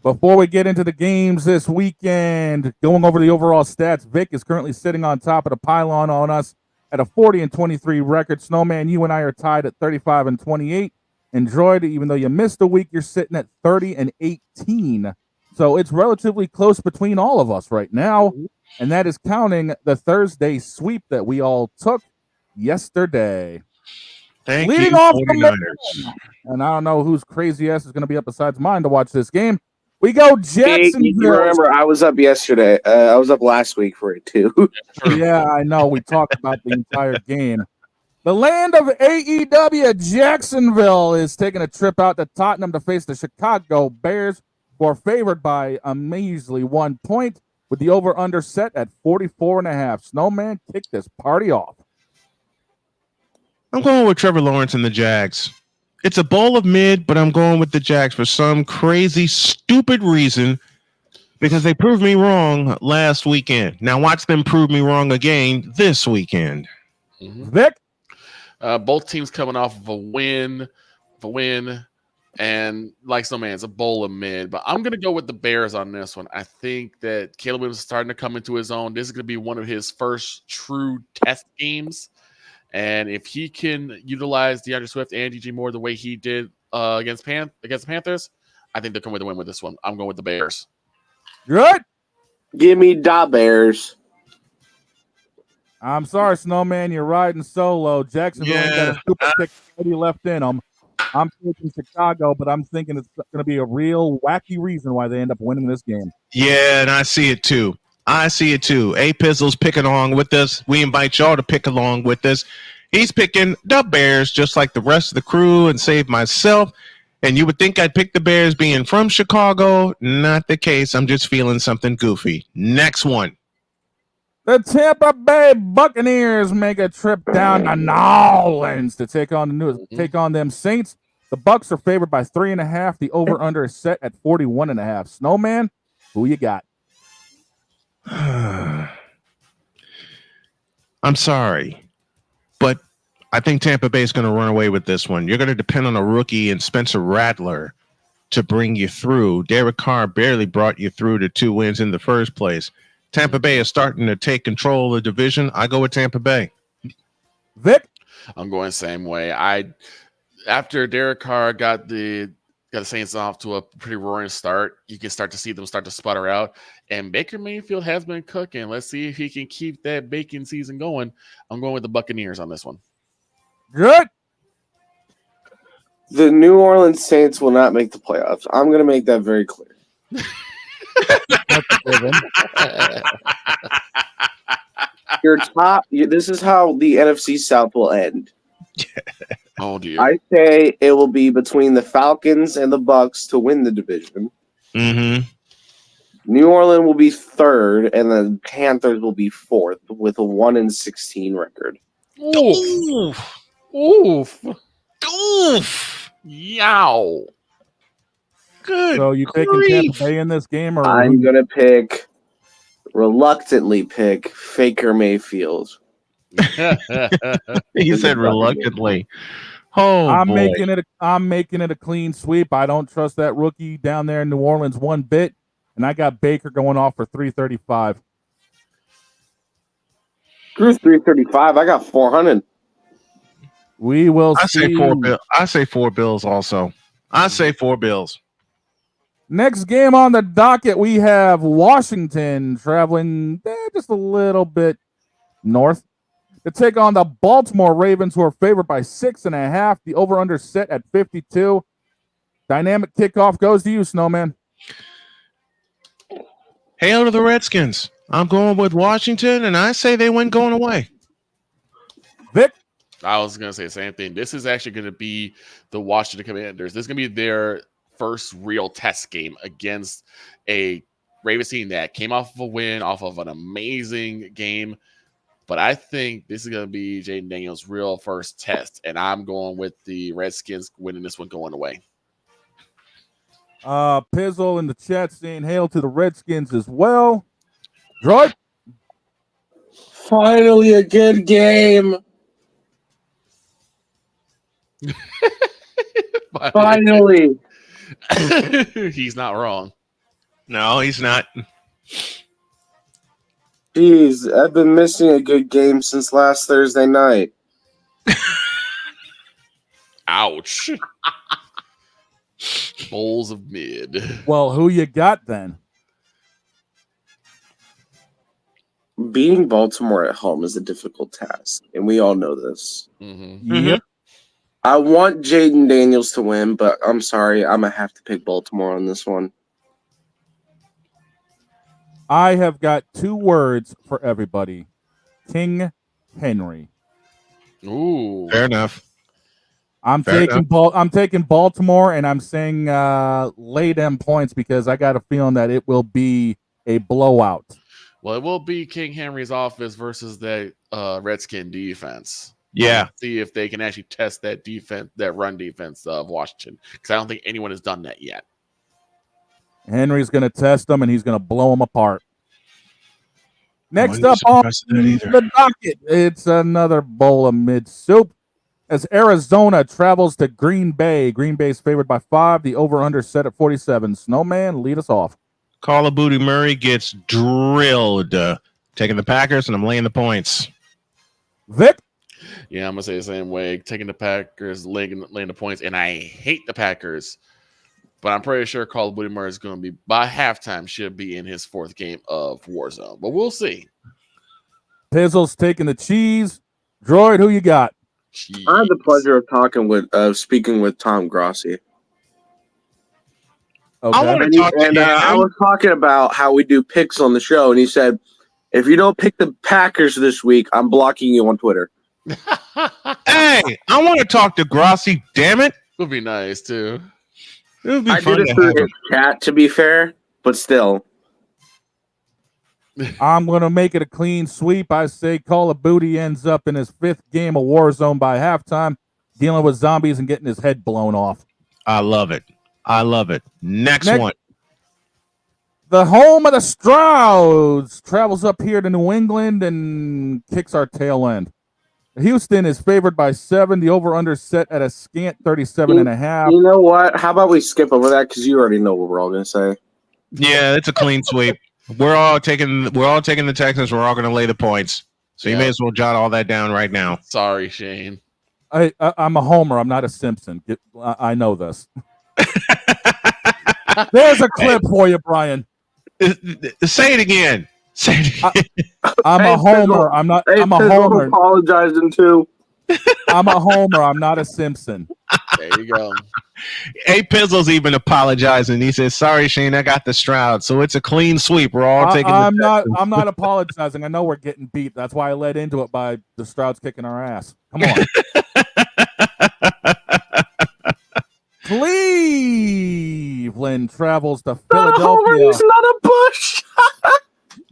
Before we get into the games this weekend, going over the overall stats, Vic is currently sitting on top of the pylon on us at a 40-23 record. Snowman, you and I are tied at 35-28. And Droid, even though you missed a week, you're sitting at 30-18. So it's relatively close between all of us right now. And that is counting the Thursday sweep that we all took yesterday. Leading off 49ers. And I don't know whose crazy ass is going to be up besides mine to watch this game. We go Jacksonville. You remember, I was up yesterday. I was up last week for it, too. Yeah, I know. We talked about the entire game. The land of AEW, Jacksonville, is taking a trip out to Tottenham to face the Chicago Bears, who are favored by a measly 1 point, with the over-under set at 44.5. Snowman, kick this party off. I'm going with Trevor Lawrence and the Jags. It's a bowl of mid, but I'm going with the Jags for some crazy, stupid reason, because they proved me wrong last weekend. Now watch them prove me wrong again this weekend. Vic? Both teams coming off of a win, and like Snowman, it's a bowl of mid. But I'm going to go with the Bears on this one. I think that Caleb Williams is starting to come into his own. This is going to be one of his first true test games. And if he can utilize DeAndre Swift and DJ Moore the way he did against the Panthers, I think they'll come with a win with this one. I'm going with the Bears. Good. Give me the Bears. I'm sorry, Snowman, you're riding solo. Jacksonville ain't got a stupid pick already left in them. I'm thinking Chicago, but I'm thinking it's going to be a real wacky reason why they end up winning this game. Yeah, and I see it too. A-Pizzle's picking along with us. We invite y'all to pick along with us. He's picking the Bears just like the rest of the crew and save myself. And you would think I'd pick the Bears being from Chicago. Not the case. I'm just feeling something goofy. Next one. The Tampa Bay Buccaneers make a trip down to New Orleans to take on them Saints. The Bucs are favored by 3.5. The over/under is set at 41.5. Snowman, who you got? I'm sorry, but I think Tampa Bay is going to run away with this one. You're going to depend on a rookie and Spencer Rattler to bring you through. Derek Carr barely brought you through to 2 wins in the first place. Tampa Bay is starting to take control of the division. I go with Tampa Bay. Vic? I'm going the same way. After Derek Carr got the Saints off to a pretty roaring start, you can start to see them start to sputter out. And Baker Mayfield has been cooking. Let's see if he can keep that baking season going. I'm going with the Buccaneers on this one. Good. The New Orleans Saints will not make the playoffs. I'm going to make that very clear. Your top. This is how the NFC South will end. Oh dear. I say it will be between the Falcons and the Bucks to win the division. Mm-hmm. New Orleans will be third, and the Panthers will be fourth with a 1-16 record. Oof. Oof. Oof. Yow. Good. So you picking Tampa Bay in this game, or I'm gonna reluctantly pick Faker Mayfield. He said reluctantly. Oh, I'm boy. making it a clean sweep. I don't trust that rookie down there in New Orleans one bit, and I got Baker going off for 335. Screw 335. I got 400. We will I see. say 4 Bills also. I say 4 Bills. Next game on the docket, we have Washington traveling just a little bit north to take on the Baltimore Ravens, who are favored by 6.5. The over-under set at 52. Dynamic kickoff goes to you, Snowman. Hail to the Redskins. I'm going with Washington, and I say they win going away. Vic? I was going to say the same thing. This is actually going to be the Washington Commanders. This is going to be their first real test game against a Ravens team that came off of a win, off of an amazing game. But I think this is going to be Jaden Daniels' real first test, and I'm going with the Redskins winning this one going away. Pizzle in the chat saying hail to the Redskins as well. Droid? Finally a good game. Finally. He's not wrong. No, he's not. Jeez, I've been missing a good game since last Thursday night. Ouch. Bowls of mid. Well, who you got then? Beating Baltimore at home is a difficult task, and we all know this. Mm-hmm. Yep. I want Jaden Daniels to win, but I'm sorry, I'm going to have to pick Baltimore on this one. I have got 2 words for everybody. King Henry. Ooh. Fair enough. I'm taking Baltimore, and I'm saying lay them points because I got a feeling that it will be a blowout. Well, it will be King Henry's offense versus that Redskin defense. Yeah. See if they can actually test that defense, that run defense of Washington, because I don't think anyone has done that yet. Henry's going to test them, and he's going to blow them apart. Next up on the docket, it's another bowl of mid-soup. As Arizona travels to Green Bay. Green Bay's favored by 5. The over-under set at 47. Snowman, lead us off. Call of Booty Murray gets drilled. Taking the Packers, and I'm laying the points. Vic? Yeah, I'm going to say the same way. Taking the Packers, laying the points, and I hate the Packers. But I'm pretty sure Call of Booty Murray is going to be, by halftime, should be in his 4th game of Warzone. But we'll see. Pizzle's taking the cheese. Droid, who you got? Jeez. I had the pleasure of speaking with Tom Grossi. Okay. I want to talk to him. I was talking about how we do picks on the show, and he said, if you don't pick the Packers this week, I'm blocking you on Twitter. Hey, I want to talk to Grossi, damn it. Would be nice, too. It would be I fun did to it through have his him. chat, to be fair, but still. I'm going to make it a clean sweep. I say Call of Booty ends up in his 5th game of Warzone by halftime, dealing with zombies and getting his head blown off. I love it. Next one. The home of the Strouds travels up here to New England and kicks our tail end. Houston is favored by 7. The over-under set at a scant 37.5. You know what? How about we skip over that because you already know what we're all going to say. Yeah, it's a clean sweep. We're all taking the Texans. We're all going to lay the points. So you may as well jot all that down right now. Sorry, Shane. I'm a homer. I'm not a Simpson. I know this. There's a clip for you, Brian. Say it again. I'm a homer. I'm not. I'm a homer. Apologizing too. I'm a homer. I'm not a Simpson. There There you go. Hey, Pizzle's even apologizing. He says, "Sorry, Shane, I got the Stroud, so it's a clean sweep. We're all taking." I'm not apologizing. I know we're getting beat. That's why I led into it by the Strouds kicking our ass. Come on. Cleveland travels to Philadelphia. It's not a bush.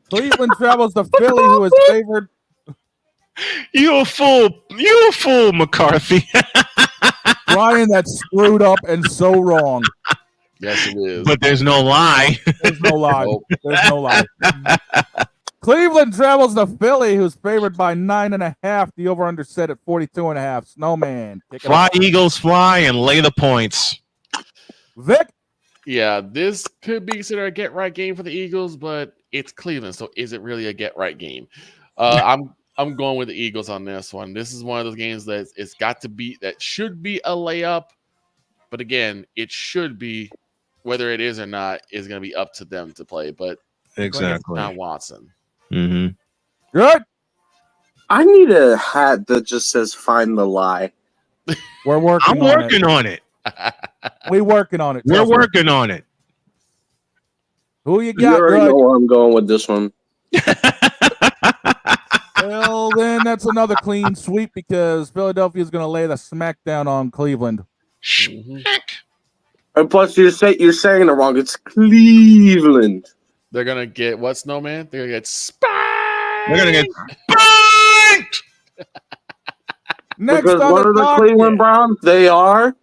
Cleveland travels to Philly, who is favored. You a fool, McCarthy. Brian, that's screwed up and so wrong. Yes, it is. But there's no lie. There's no lie. There's no lie. Cleveland travels to Philly, who's favored by 9.5. The over/under set at 42.5. Snowman. Fly, Eagles, fly, and lay the points. Vic? Yeah, this could be considered a get-right game for the Eagles, but it's Cleveland, so is it really a get-right game? I'm going with the Eagles on this one. This is one of those games that should be a layup, but again, it should be, whether it is or not, is going to be up to them to play. But exactly, not Watson. Mm-hmm. Good. I need a hat that just says "Find the lie." We're working. I'm working on it. We're working on it. We're working on it. Who you You got? already know where I'm going with this one. Well, then that's another clean sweep because Philadelphia is going to lay the smackdown on Cleveland. And plus, you're saying it wrong. It's Cleveland. They're gonna get what, Snowman? They're gonna get spanked. They're gonna get spanked. Next because on what the are the docket, Cleveland Browns? They are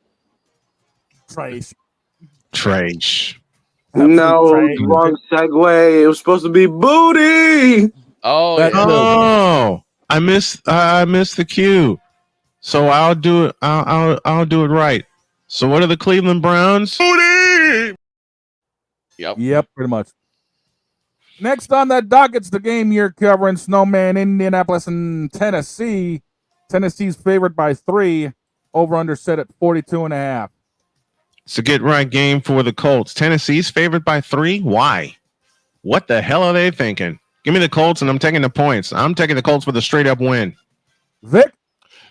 trash. No, trash. wrong segue. It was supposed to be booty. Oh, Oh, I missed the cue. So I'll do it. I'll do it right. So what are the Cleveland Browns? Yep, pretty much. Next on that docket's the game you're covering, Snowman, Indianapolis and Tennessee. Tennessee's favored by 3. Over/under set at 42.5. It's a get right game for the Colts. Tennessee's favored by 3. Why? What the hell are they thinking? Give me the Colts, and I'm taking the points. I'm taking the Colts for the straight up win. Vic?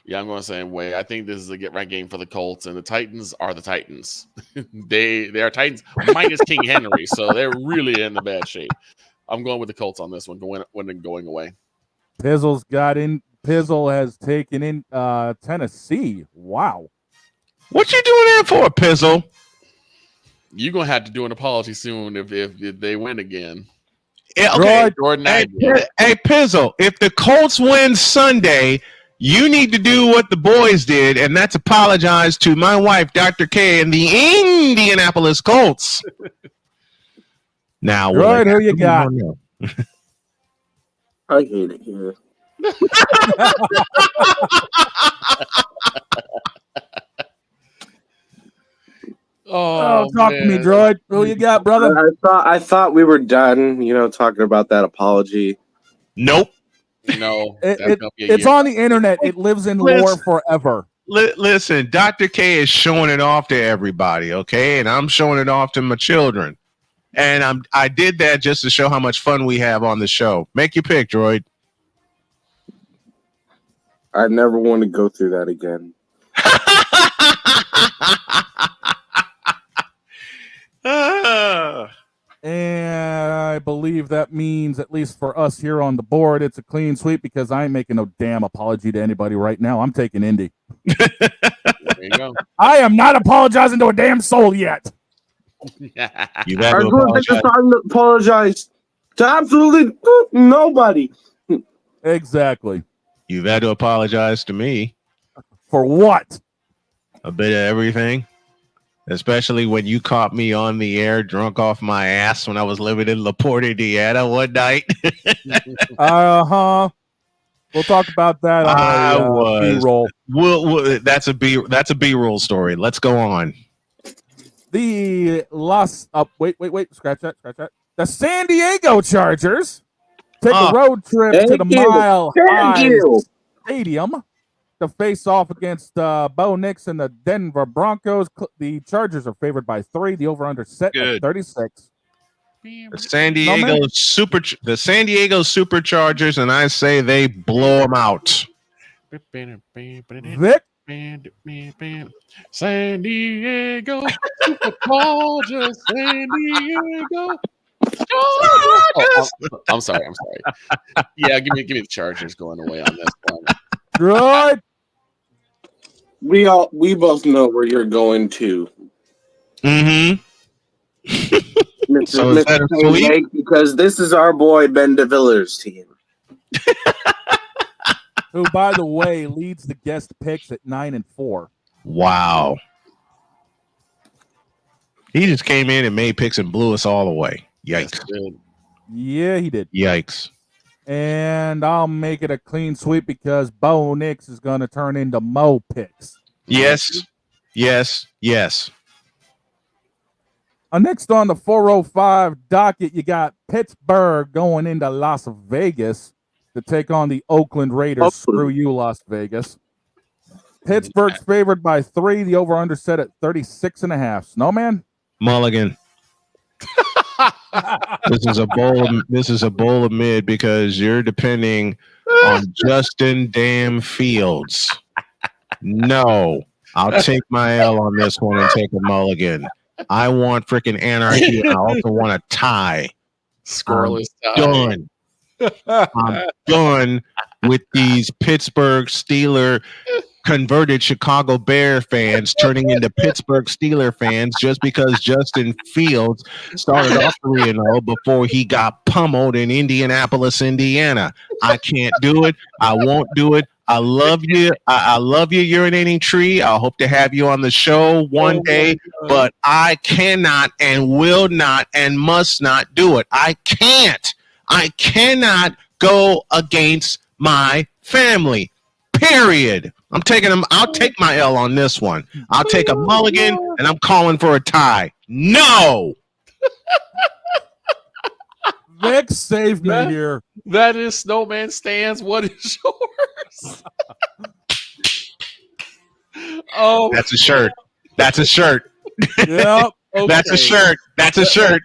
Yeah, I'm going the same way. I think this is a get right game for the Colts, and the Titans are the Titans. they are Titans minus King Henry, so they're really in the bad shape. I'm going with the Colts on this one, going away. Pizzle has taken in Tennessee. Wow. What you doing there for, Pizzle? You're going to have to do an apology soon if they win again. Yeah, okay. Jordan, hey, Pizzle, if the Colts win Sunday, you need to do what the boys did, and that's apologize to my wife, Dr. K, and the Indianapolis Colts. Now, Droid, who you got? I hate it here. Oh, talk to me, Droid. Who you got, brother? I thought we were done. Talking about that apology. Nope. No, it's on the internet. It lives in lore forever. Listen, Dr. K is showing it off to everybody, okay? And I'm showing it off to my children. And I did that just to show how much fun we have on the show. Make your pick, Droid. I never want to go through that again. And I believe that means, at least for us here on the board, it's a clean sweep because I ain't making no damn apology to anybody right now. I'm taking Indy. There you go. I am not apologizing to a damn soul yet. You got to apologize to absolutely nobody. Exactly. You've had to apologize to me. For what? A bit of everything. Especially when you caught me on the air drunk off my ass when I was living in LaPorte, Indiana one night. Uh-huh. We'll talk about that on B-roll. That's a B-roll story. Let's go on. The scratch that. The San Diego Chargers take a road trip to the Mile High Stadium to face off against Bo Nix and the Denver Broncos. The Chargers are favored by 3. The over/under set at 36. The San Diego Superchargers, and I say they blow them out. Vic? San Diego, super gorgeous San Diego. Oh, I'm sorry. Yeah, give me the Chargers going away on this one. Right. We both know where you're going to. Mm-hmm. So is that a sweep? Because this is our boy Ben DeVilliers' team. Who, by the way, leads the guest picks at 9-4. Wow. He just came in and made picks and blew us all away. Yikes. Yeah, he did. Yikes. And I'll make it a clean sweep because Bo Nix is going to turn into Mo picks. Yes. Next on the 405 docket, you got Pittsburgh going into Las Vegas to take on the Oakland Raiders. Screw you, Las Vegas. Pittsburgh's favored by 3. The over-under set at 36.5. Snowman? Mulligan. This is a bowl of mid because you're depending on Justin damn Fields. No, I'll take my L on this one and take a mulligan. I want freaking anarchy. And I also want a tie. Scoreless tie. Done. I'm done with these Pittsburgh Steeler converted Chicago Bear fans turning into Pittsburgh Steeler fans just because Justin Fields started off 3-0 before he got pummeled in Indianapolis, Indiana. I can't do it. I won't do it. I love you. I love you, urinating tree. I hope to have you on the show one day, but I cannot and will not and must not do it. I cannot go against my family. Period. I'm taking them. I'll take my L on this one. I'll take a mulligan, and I'm calling for a tie. No. Vic, save me here. That is Snowman Stands. What is yours? Oh, that's a shirt. That's a shirt. Yep. Okay. That's a shirt. That's a shirt.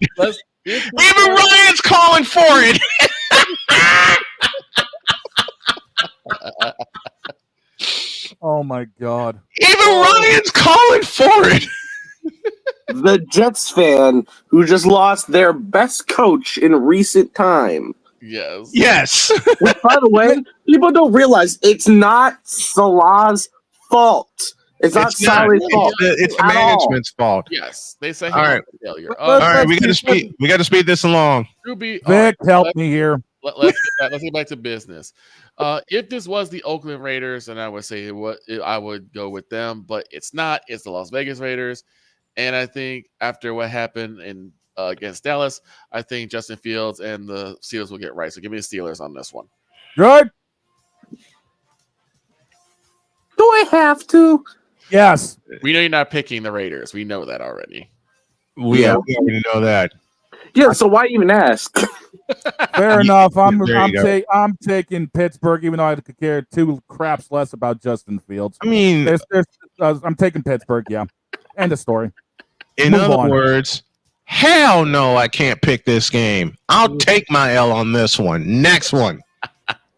Even Ryan's calling for it. Oh my God. Even Ryan's calling for it. The Jets fan who just lost their best coach in recent time. Yes. Which, by the way, people don't realize it's not Salah's fault. It's not Salah's fault. It's the management's fault. Yes. They say all right. Failure. All right, we got to speed this along. Vic, help me here. Let's get back to business. If this was the Oakland Raiders, then I would say I would go with them, but it's not. It's the Las Vegas Raiders. And I think after what happened in against Dallas, I think Justin Fields and the Steelers will get right. So give me the Steelers on this one. Good. Do I have to? Yes. We know you're not picking the Raiders. We know that already. We already know that. Yeah, so why even ask? Fair enough. I'm taking Pittsburgh, even though I could care 2 craps less about Justin Fields. I mean, I'm taking Pittsburgh. Yeah, end of story. In other words, hell no, I can't pick this game. I'll take my L on this one. Next one.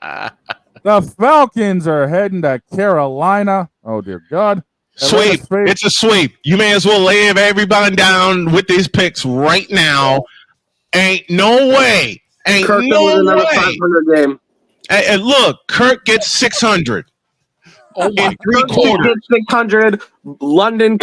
The Falcons are heading to Carolina. Oh dear God. Sweep. It's a sweep. You may as well lay everybody down with these picks right now. Ain't no way. Ain't Kirk no another way. 500 game. And look, Kirk gets 600. Oh my in 3/4. Gets 600. London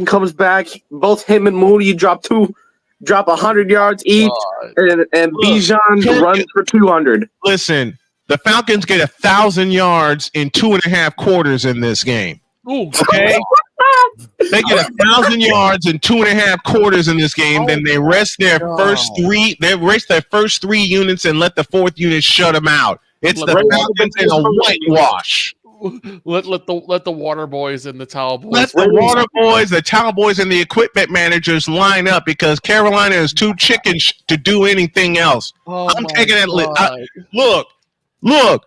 comes back. Both him and Moody drop 100 yards each, and Bijan runs for 200. Listen, the Falcons get 1,000 yards in 2.5 quarters in this game. Okay, they get 1,000 yards in 2.5 quarters in this game. Then they rest their first 3. They rest their first 3 units and let the 4th unit shut them out. It's the Falcons in a whitewash. Let the water boys and the towel boys. Let the water boys, the towel boys, and the equipment managers line up because Carolina is too chicken to do anything else. I'm taking it. Look,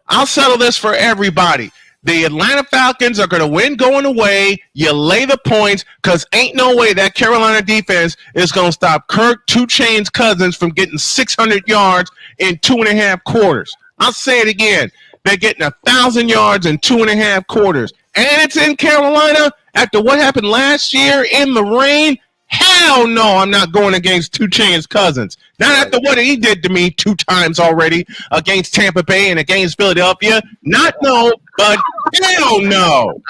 I'll settle this for everybody. The Atlanta Falcons are going to win going away. You lay the points because ain't no way that Carolina defense is going to stop Kirk 2 Chainz Cousins from getting 600 yards in 2.5 quarters. I'll say it again. They're getting 1,000 yards in 2.5 quarters. and it's in Carolina after what happened last year in the rain. Hell no, I'm not going against 2 Chainz Cousins. Not after what he did to me 2 times already against Tampa Bay and against Philadelphia. Not no, but hell no.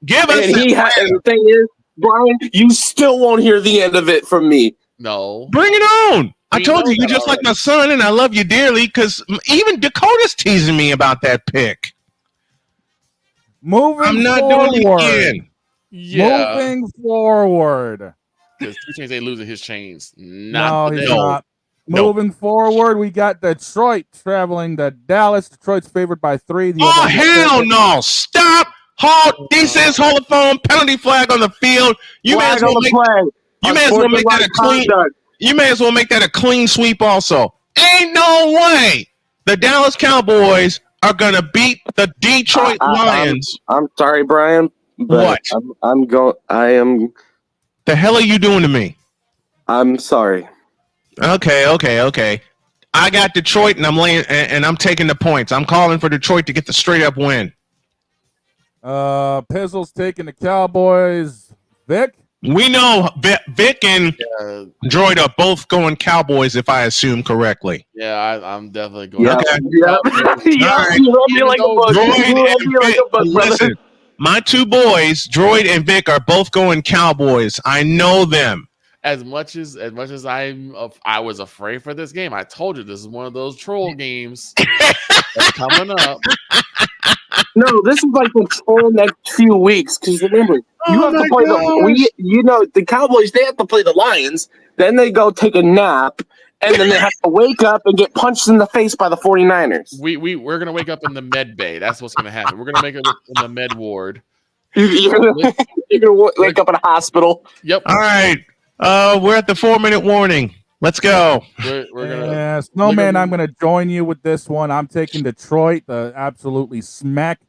Give us. And the thing is, Brian, you still won't hear the end of it from me. No. Bring it on. I told you, you're just like my son, and I love you dearly, because even Dakota's teasing me about that pick. I'm not forward. doing it again. Yeah. Moving forward. Because 2 Chainz ain't losing his chains. No, he's not. Moving forward, we got Detroit traveling to Dallas. Detroit's favored by 3. Oh, hell no. Stop. This Hall of Fame penalty flag on the field. You may as well make that a clean. You may as well make that a clean sweep also. Ain't no way the Dallas Cowboys are gonna beat the Detroit Lions. I'm sorry, Brian. But What? I am. The hell are you doing to me? I'm sorry. Okay. I got Detroit, and I'm taking the points. I'm calling for Detroit to get the straight up win. Pizzle's taking the Cowboys. Vic? We know Vic and Droid are both going Cowboys, if I assume correctly. Yeah, I'm definitely going. Yeah. Okay. Listen, my 2 boys, Droid and Vic, are both going Cowboys. I know them. As much as I was afraid for this game. I told you this is one of those troll games that's coming up. No, this is like the troll next few weeks. Because remember, you have to play the Cowboys. They have to play the Lions. Then they go take a nap, and then they have to wake up and get punched in the face by the 49ers. We're gonna wake up in the med bay. That's what's gonna happen. We're gonna make it in the med ward. You're gonna wake up in a hospital. Yep. All right. We're at the 4-minute warning. Let's go. We're gonna. Snowman, I'm going to join you with this one. I'm taking Detroit to absolutely smack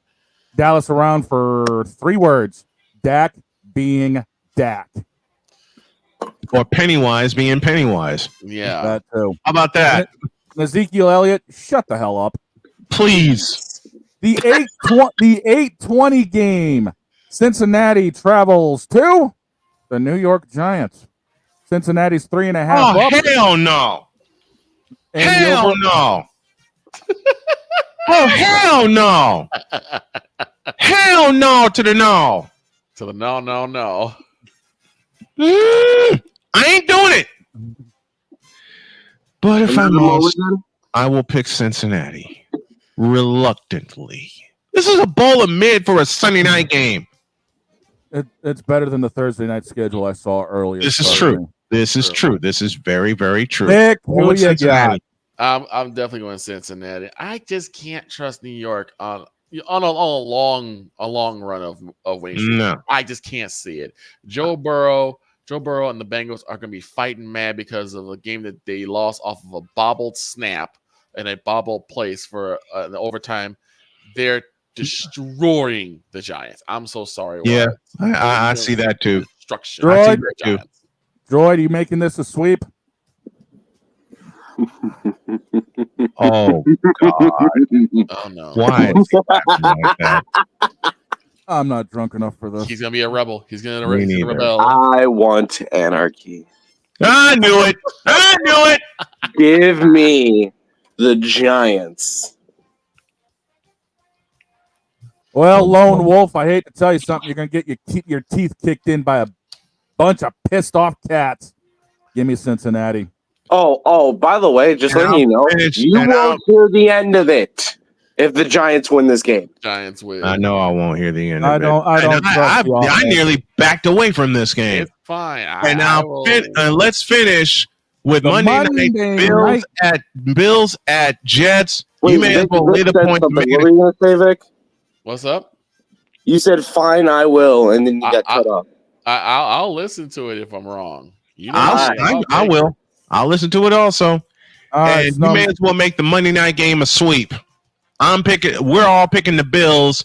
Dallas around for 3 words. Dak being Dak. Or Pennywise being Pennywise. Yeah. That too. How about that? Ezekiel Elliott, shut the hell up. Please. The 8:20 game. Cincinnati travels to the New York Giants. Cincinnati's 3.5 Oh, up. hell no. Hell no. Oh, hell no. Hell no to the no. To the no. I ain't doing it. But if I must, I will pick Cincinnati. Reluctantly. This is a bowl of mid for a Sunday night game. It's better than the Thursday night schedule I saw earlier. This is true. This is true. This is very, very true. Nick, who you got? I'm definitely going Cincinnati. I just can't trust New York on a long run of winning. No. I just can't see it. Joe Burrow and the Bengals are going to be fighting mad because of a game that they lost off of a bobbled snap and a bobbled place for an overtime. They're destroying the Giants. I'm so sorry. Yeah, I see that too. Destruction. Droid, you making this a sweep? Oh God! Oh no! Why? Like that? I'm not drunk enough for this. He's gonna be a rebel. He's gonna rebel. I want anarchy. I knew it. I knew it. Give me the Giants. Well, Lone Wolf, I hate to tell you something. You're going to get your teeth kicked in by a bunch of pissed off cats. Give me Cincinnati. Oh, by the way, just letting you know, you won't hear the end of it if the Giants win this game. Giants win. I know I won't hear the end of it. I nearly backed away from this game. It's fine. And now let's finish with Monday night Bills at Jets. Wait, you may as well lay the point. What were you going to say, Vic? What's up? You said fine, I will, and then you got cut off. I'll listen to it if I'm wrong. I will. I'll listen to it also. And you may as well make the Monday night game a sweep. We're all picking the Bills,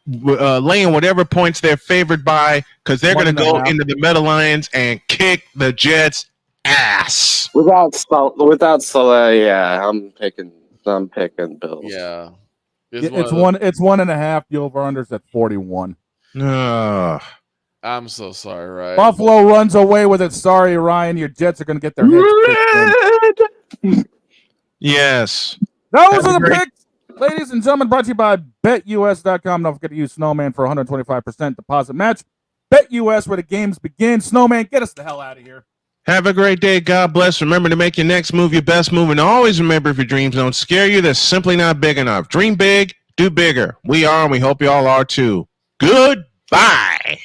laying whatever points they're favored by, because they're going to go into the Meadowlands and kick the Jets' ass. Without Salah, yeah, I'm picking Bills. Yeah. It's 1.5. The over/under's at 41. I'm so sorry, Ryan. Buffalo runs away with it. Sorry, Ryan. Your Jets are going to get their heads kicked in. Yes. Those are the picks, ladies and gentlemen, brought to you by BetUS.com. Don't forget to use Snowman for 125% deposit match. BetUS, where the games begin. Snowman, get us the hell out of here. Have a great day. God bless. Remember to make your next move your best move. And always remember, if your dreams don't scare you, they're simply not big enough. Dream big, do bigger. We are, and we hope you all are too. Goodbye.